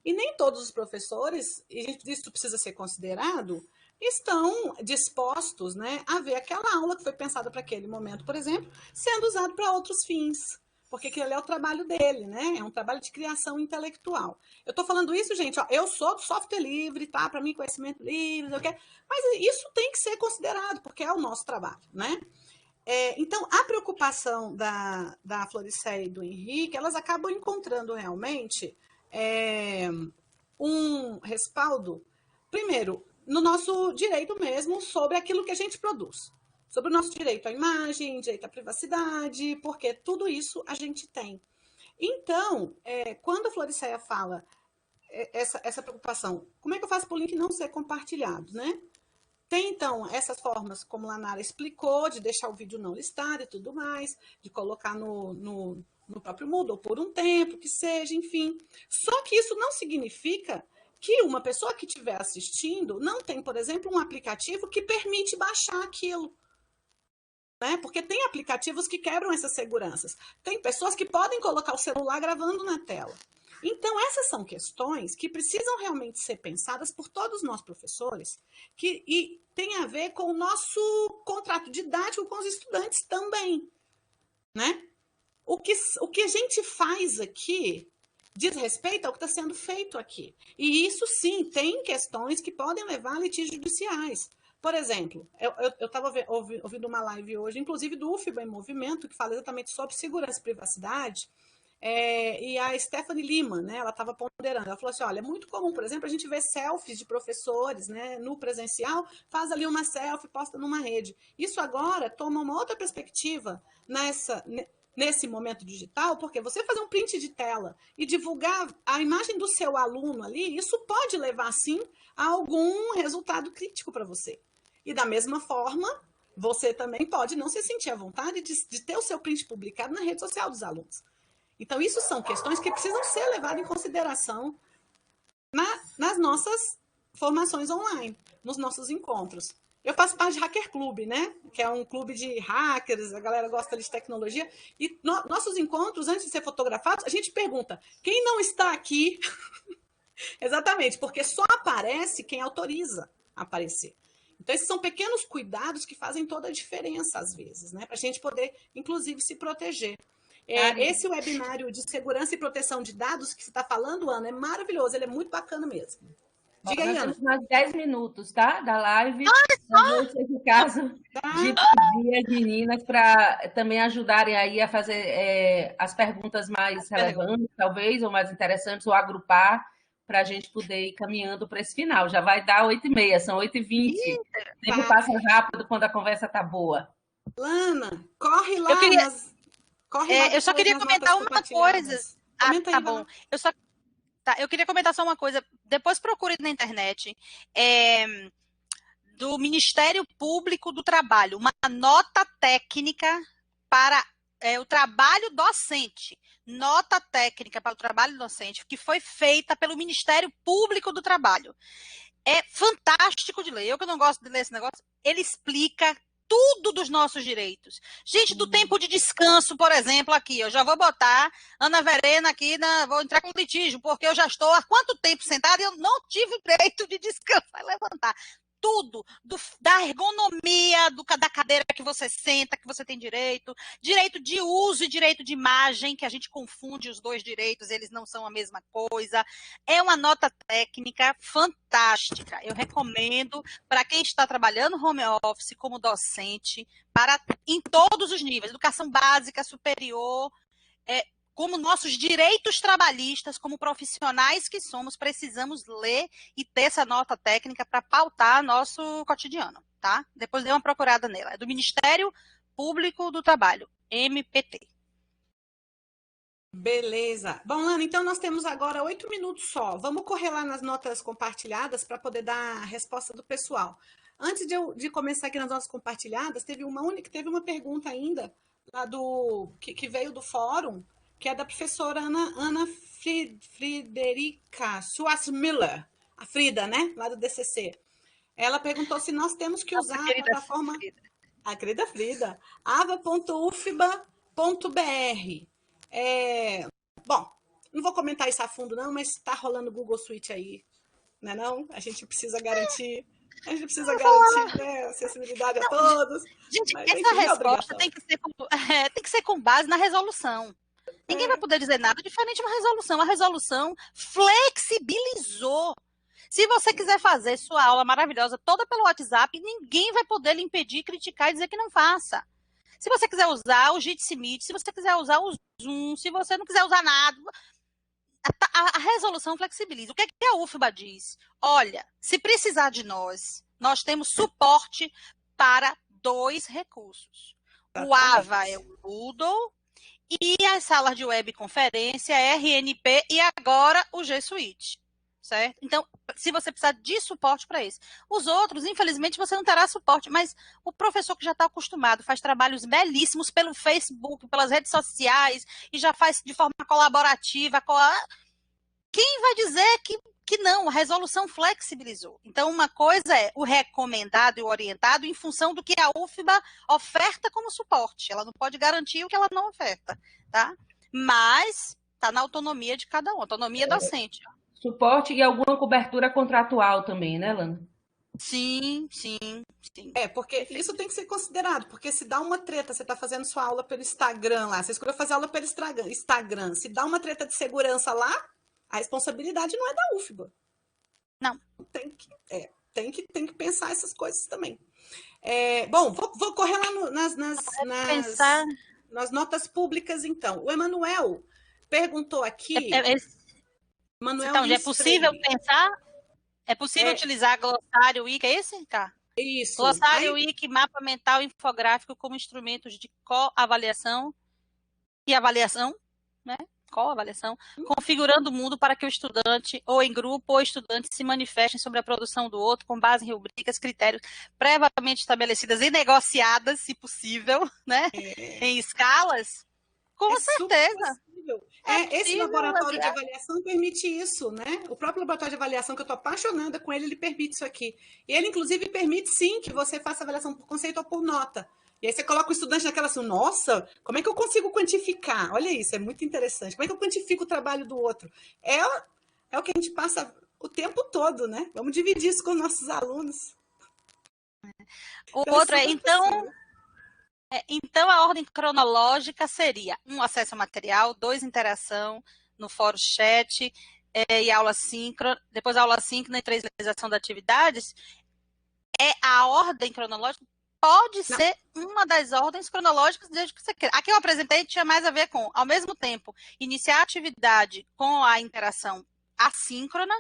E nem todos os professores, e isso precisa ser considerado, estão dispostos, né, a ver aquela aula que foi pensada para aquele momento, por exemplo, sendo usado para outros fins, porque aquele é o trabalho dele, né? É um trabalho de criação intelectual. Eu estou falando isso, gente, ó, eu sou do software livre, tá? Para mim, conhecimento livre, mas isso tem que ser considerado, porque é o nosso trabalho, né? Então, a preocupação da Floriceia e do Henrique, elas acabam encontrando realmente um respaldo, primeiro, no nosso direito mesmo sobre aquilo que a gente produz. Sobre o nosso direito à imagem, direito à privacidade, porque tudo isso a gente tem. Então, quando a Floriceia fala essa preocupação, como é que eu faço para o link não ser compartilhado, né? Tem, então, essas formas, como a Nara explicou, de deixar o vídeo não listado e tudo mais, de colocar no próprio Moodle por um tempo, que seja, enfim. Só que isso não significa que uma pessoa que estiver assistindo não tem, por exemplo, um aplicativo que permite baixar aquilo. Né? Porque tem aplicativos que quebram essas seguranças. Tem pessoas que podem colocar o celular gravando na tela. Então, essas são questões que precisam realmente ser pensadas por todos nós professores, e tem a ver com o nosso contrato didático com os estudantes também. Né? O que a gente faz aqui diz respeito ao que está sendo feito aqui. E isso, sim, tem questões que podem levar a litígios judiciais. Por exemplo, eu estava ouvindo uma live hoje, inclusive do UFBA em Movimento, que fala exatamente sobre segurança e privacidade, e a Stephanie Lima, né, ela estava ponderando, ela falou assim, olha, é muito comum, por exemplo, a gente ver selfies de professores, né, no presencial, faz ali uma selfie, posta numa rede. Isso agora toma uma outra perspectiva nesse momento digital, porque você fazer um print de tela e divulgar a imagem do seu aluno ali, isso pode levar, sim, a algum resultado crítico para você. E da mesma forma, você também pode não se sentir à vontade de ter o seu print publicado na rede social dos alunos. Então, isso são questões que precisam ser levadas em consideração nas nossas formações online, nos nossos encontros. Eu faço parte de Hacker Club, né? Que é um clube de hackers, a galera gosta de tecnologia. E nossos encontros, antes de ser fotografados, a gente pergunta, quem não está aqui? Exatamente, porque só aparece quem autoriza a aparecer. Então, esses são pequenos cuidados que fazem toda a diferença, às vezes, né? Para a gente poder, inclusive, se proteger. Esse webinário de segurança e proteção de dados que você está falando, Ana, é maravilhoso, ele é muito bacana mesmo. Diga aí, Ana. Temos mais 10 minutos, tá? Da live. Talvez seja o caso de pedir as meninas para também ajudarem aí a fazer as perguntas mais relevantes, talvez, ou mais interessantes, ou agrupar, para a gente poder ir caminhando para esse final. Já vai dar 8h30, são 8h20. O tempo passa rápido quando a conversa está boa. Lana, corre lá. Eu só queria comentar uma coisa. Comenta tá aí, bom. Eu queria comentar só uma coisa. Depois procure na internet do Ministério Público do Trabalho, uma nota técnica para o trabalho docente. Nota técnica para o trabalho docente, que foi feita pelo Ministério Público do Trabalho. É fantástico de ler. Eu que não gosto de ler esse negócio, ele explica tudo dos nossos direitos. Gente, do tempo de descanso, por exemplo, aqui, eu já vou botar Ana Verena aqui, vou entrar com litígio, porque eu já estou há quanto tempo sentada e eu não tive direito de descanso. Vai levantar. Tudo, da ergonomia, da cadeira que você senta, que você tem direito de uso e direito de imagem, que a gente confunde os dois direitos, eles não são a mesma coisa. É uma nota técnica fantástica. Eu recomendo para quem está trabalhando home office como docente, em todos os níveis, educação básica, superior, como nossos direitos trabalhistas, como profissionais que somos, precisamos ler e ter essa nota técnica para pautar nosso cotidiano, tá? Depois dê uma procurada nela. É do Ministério Público do Trabalho, MPT. Beleza. Bom, Lana, então nós temos agora 8 minutos só. Vamos correr lá nas notas compartilhadas para poder dar a resposta do pessoal. Antes de começar aqui nas notas compartilhadas, teve uma pergunta ainda lá que veio do fórum, que é da professora Ana Friderica Schwarzmüller, a Frida, né? Lá do DCC. Ela perguntou se nós temos que usar a plataforma... A querida Frida. ava.ufba.br. Bom, não vou comentar isso a fundo, não, mas está rolando o Google Suite aí, né? Não? A gente precisa garantir... A né, acessibilidade a todos. Gente, essa resposta tem que ser com base na resolução. Ninguém vai poder dizer nada diferente de uma resolução. A resolução flexibilizou. Se você quiser fazer sua aula maravilhosa toda pelo WhatsApp, ninguém vai poder lhe impedir, criticar e dizer que não faça. Se você quiser usar o Jitsi Meet, se você quiser usar o Zoom, se você não quiser usar nada, a resolução flexibiliza. O que é que a UFBA diz? Olha, se precisar de nós temos suporte para 2 recursos. O AVA é o Moodle e as salas de webconferência, RNP e agora o G Suite, certo? Então, se você precisar de suporte para isso. Os outros, infelizmente, você não terá suporte, mas o professor que já está acostumado, faz trabalhos belíssimos pelo Facebook, pelas redes sociais, e já faz de forma colaborativa, quem vai dizer que não? A resolução flexibilizou. Então, uma coisa é o recomendado e o orientado em função do que a UFBA oferta como suporte. Ela não pode garantir o que ela não oferta, tá? Mas está na autonomia de cada um, autonomia docente. Suporte e alguma cobertura contratual também, né, Lana? Sim. Porque isso tem que ser considerado, porque se dá uma treta, você está fazendo sua aula pelo Instagram lá, você escolheu fazer aula pelo Instagram, se dá uma treta de segurança lá, a responsabilidade não é da UFBA. Não. Tem que pensar essas coisas também. Bom, vou correr lá nas notas públicas, então. O Emanuel perguntou aqui... Manuel então, é possível pensar? É possível utilizar glossário Wiki? É esse, tá? Isso. Glossário Wiki, mapa mental infográfico como instrumentos de coavaliação e avaliação, né? Coavaliação, configurando o mundo para que o estudante, ou em grupo, ou estudante, se manifestem sobre a produção do outro com base em rubricas, critérios previamente estabelecidas e negociadas, se possível, né? Em escalas. Com certeza. Esse laboratório de avaliação permite isso, né? O próprio laboratório de avaliação, que eu estou apaixonada com ele permite isso aqui. E ele, inclusive, permite, sim, que você faça avaliação por conceito ou por nota. E aí você coloca o estudante naquela assim, nossa, como é que eu consigo quantificar? Olha isso, é muito interessante. Como é que eu quantifico o trabalho do outro? É o que a gente passa o tempo todo, né? Vamos dividir isso com os nossos alunos. O outro então, a ordem cronológica seria 1, acesso ao material, 2, interação no fórum chat e aula síncrona, depois a aula síncrona e 3, realização de atividades. A ordem cronológica pode ser uma das ordens cronológicas desde que você queira. Aqui eu apresentei tinha mais a ver com, ao mesmo tempo, iniciar a atividade com a interação assíncrona,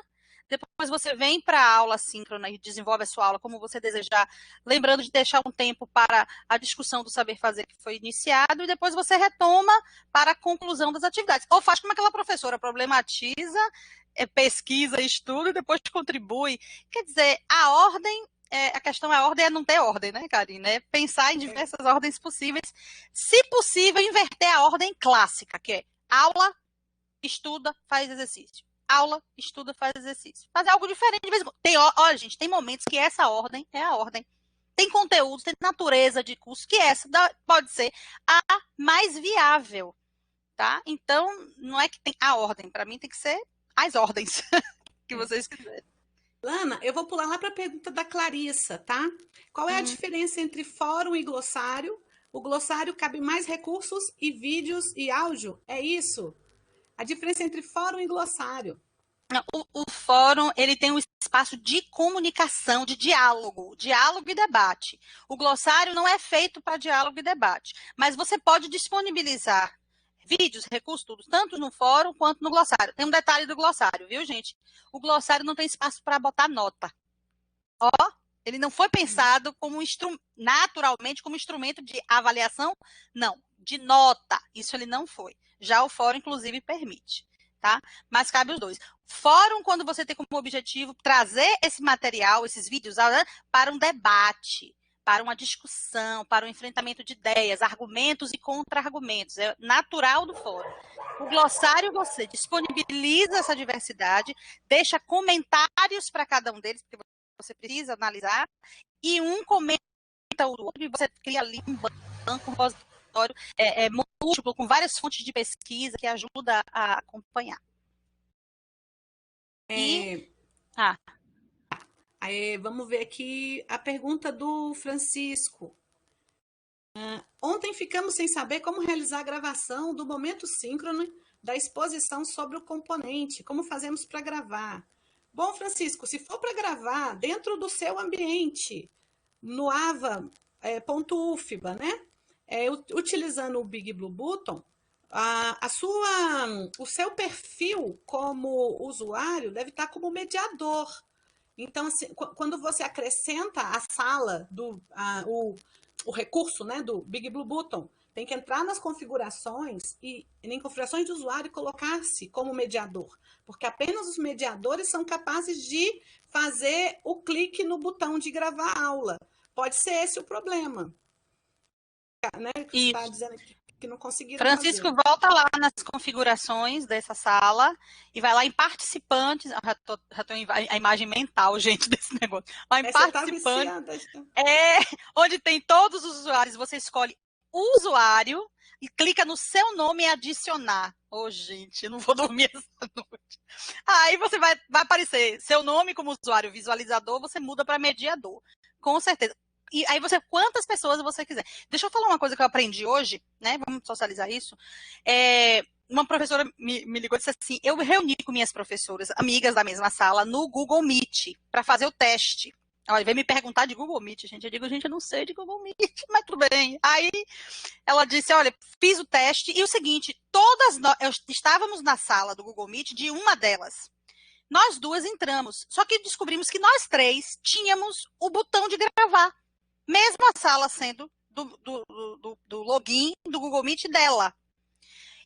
depois você vem para a aula síncrona e desenvolve a sua aula como você desejar, lembrando de deixar um tempo para a discussão do saber fazer que foi iniciado, e depois você retoma para a conclusão das atividades. Ou faz como aquela professora, problematiza, pesquisa, estuda e depois contribui. Quer dizer, a questão é a ordem, é não ter ordem, né, Karina? É pensar em diversas ordens possíveis. Se possível, inverter a ordem clássica, que é aula, estuda, faz exercício. Aula, estuda, faz exercício. Fazer algo diferente de vez em quando. Olha, gente, tem momentos que essa ordem é a ordem. Tem conteúdo, tem natureza de curso, que essa pode ser a mais viável, tá? Então, não é que tem a ordem. Para mim, tem que ser as ordens que vocês quiserem. Lana, eu vou pular lá para a pergunta da Clarissa, tá? Qual é a diferença entre fórum e glossário? O glossário cabe mais recursos e vídeos e áudio? É isso? A diferença entre fórum e glossário. O fórum, ele tem um espaço de comunicação, de diálogo e debate. O glossário não é feito para diálogo e debate, mas você pode disponibilizar vídeos, recursos, tudo, tanto no fórum quanto no glossário. Tem um detalhe do glossário, viu, gente? O glossário não tem espaço para botar nota. Ele não foi pensado como naturalmente como instrumento de avaliação, não, de nota. Isso ele não foi. Já o fórum, inclusive, permite, tá? Mas cabe os dois. Fórum, quando você tem como objetivo trazer esse material, esses vídeos, para um debate, para uma discussão, para um enfrentamento de ideias, argumentos e contra-argumentos. É natural do fórum. O glossário, você disponibiliza essa diversidade, deixa comentários para cada um deles, porque você precisa analisar, e um comenta o outro, e você cria ali um banco, um repositório múltiplo, com várias fontes de pesquisa que ajuda a acompanhar. Vamos ver aqui a pergunta do Francisco. Ontem ficamos sem saber como realizar a gravação do momento síncrono da exposição sobre o componente. Como fazemos para gravar? Bom, Francisco, se for para gravar dentro do seu ambiente, no ava.ufba, né? Utilizando o Big Blue Button, o seu perfil como usuário deve estar como mediador. Então, assim, quando você acrescenta a sala, o recurso, né, do Big Blue Button, tem que entrar nas configurações e em configurações de usuário colocar-se como mediador, porque apenas os mediadores são capazes de fazer o clique no botão de gravar aula. Pode ser esse o problema, né? Que você está dizendo que não conseguiram Francisco, fazer. volta lá nas configurações dessa sala e vai lá em participantes. Já tô a imagem mental, gente, desse negócio. Lá em participantes, onde tem todos os usuários, você escolhe o usuário e clica no seu nome e adicionar. Gente, eu não vou dormir essa noite. Aí você vai aparecer seu nome como usuário visualizador, você muda para mediador. Com certeza. E aí quantas pessoas você quiser. Deixa eu falar uma coisa que eu aprendi hoje, né? Vamos socializar isso. Uma professora me ligou e disse assim, eu reuni com minhas professoras, amigas da mesma sala, no Google Meet, para fazer o teste. Olha, veio me perguntar de Google Meet, gente. Eu digo, gente, eu não sei de Google Meet, mas tudo bem. Aí ela disse, olha, fiz o teste e o seguinte, estávamos na sala do Google Meet de uma delas. Nós duas entramos, só que descobrimos que nós três tínhamos o botão de gravar. Mesmo a sala sendo do login do Google Meet dela.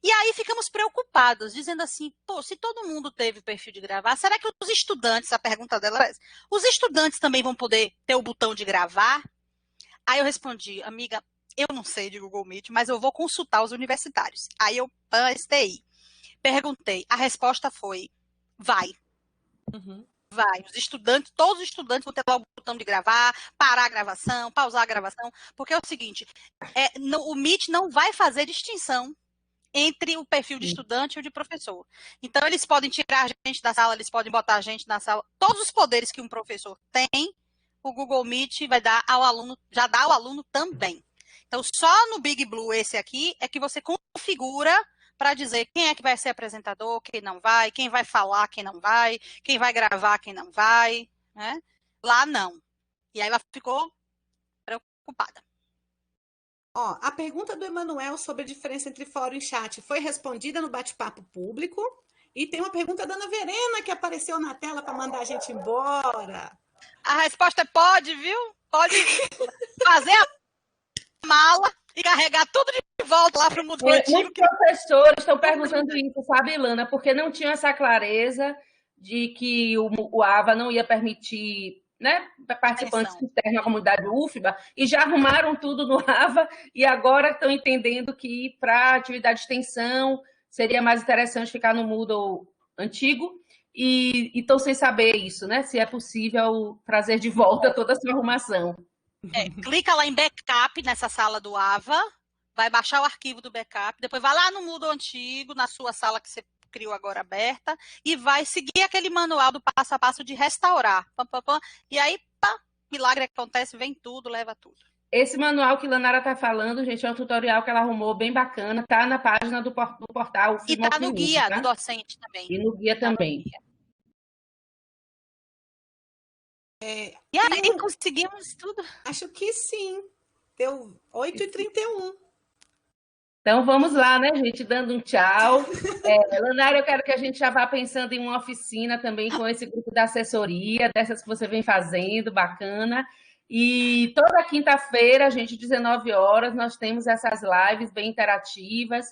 E aí ficamos preocupados, dizendo assim, pô, se todo mundo teve o perfil de gravar, será que os estudantes, a pergunta dela é, os estudantes também vão poder ter o botão de gravar? Aí eu respondi, amiga, eu não sei de Google Meet, mas eu vou consultar os universitários. Aí eu PSTI. Perguntei, a resposta foi, vai. Vai, todos os estudantes vão ter lá o botão de gravar, parar a gravação, pausar a gravação, porque é o seguinte, o Meet não vai fazer distinção entre o perfil de estudante e o de professor. Então, eles podem tirar a gente da sala, eles podem botar a gente na sala, todos os poderes que um professor tem, o Google Meet vai dar ao aluno, já dá ao aluno também. Então, só no Big Blue esse aqui é que você configura para dizer quem é que vai ser apresentador, quem não vai, quem vai falar, quem não vai, quem vai gravar, quem não vai, né? Lá não. E aí ela ficou preocupada. Ó, a pergunta do Emanuel sobre a diferença entre fórum e chat foi respondida no bate-papo público. E tem uma pergunta da Ana Verena que apareceu na tela para mandar a gente embora. A resposta é pode, viu? Pode fazer a mala e carregar tudo de volta lá para o mundo antigo. Muitos professores estão perguntando isso, sabe, Ilana? Porque não tinham essa clareza de que o AVA não ia permitir, né, participantes externos da comunidade UFBA, e já arrumaram tudo no AVA e agora estão entendendo que para atividade de extensão seria mais interessante ficar no Moodle antigo e estão sem saber isso, né? Se é possível trazer de volta toda essa arrumação. Clica lá em backup nessa sala do AVA, vai baixar o arquivo do backup, depois vai lá no Moodle antigo, na sua sala que você criou agora aberta, e vai seguir aquele manual do passo a passo de restaurar. E aí, pá, milagre acontece, vem tudo, leva tudo. Esse manual que a Lanara está falando, gente, é um tutorial que ela arrumou bem bacana, tá na página do portal. E tá no guia do docente também. E no guia também. E aí, conseguimos tudo? Acho que sim. Deu 8h31. Então, vamos lá, né, gente? Dando um tchau. Lanara, eu quero que a gente já vá pensando em uma oficina também com esse grupo da assessoria, dessas que você vem fazendo, bacana. E toda quinta-feira, gente, 19 horas, nós temos essas lives bem interativas,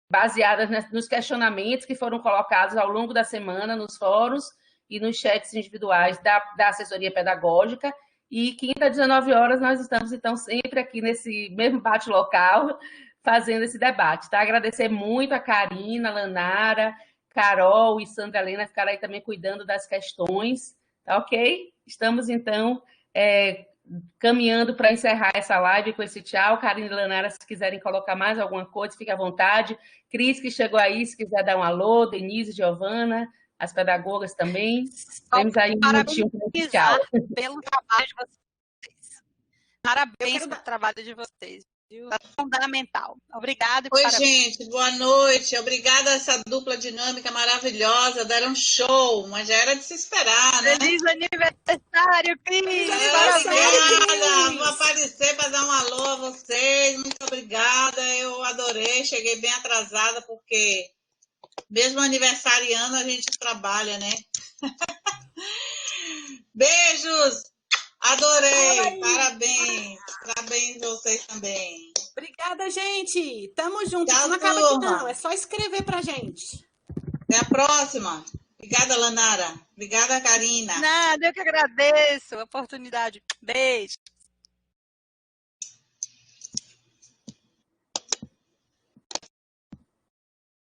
baseadas nos questionamentos que foram colocados ao longo da semana nos fóruns e nos chats individuais da assessoria pedagógica. E quinta, 19 horas, nós estamos, então, sempre aqui nesse mesmo bate-local, fazendo esse debate, tá? Agradecer muito a Karina, a Lanara, Carol e Sandra Helena ficaram aí também cuidando das questões, tá ok? Estamos, então, caminhando para encerrar essa live com esse tchau. Karina e Lanara, se quiserem colocar mais alguma coisa, fique à vontade. Cris, que chegou aí, se quiser dar um alô, Denise, Giovana, as pedagogas também. Temos aí um minutinho para o tchau. Pelo trabalho de vocês. Parabéns pelo trabalho de vocês. É fundamental. Obrigada. Oi, gente, boa noite. Obrigada a essa dupla dinâmica maravilhosa. Deram um show, mas já era de se esperar, né? Feliz aniversário, Cris! Parabéns! Vou aparecer para dar um alô a vocês. Muito obrigada. Eu adorei. Cheguei bem atrasada, porque mesmo aniversariando a gente trabalha, né? Beijos! Adorei! Parabéns! Parabéns vocês também. Obrigada, gente. Tamo junto. Tchau, Isso não acaba aqui, turma. não. É só escrever pra gente. Até a próxima. Obrigada, Lanara. Obrigada, Karina. Nada, eu que agradeço a oportunidade. Beijo.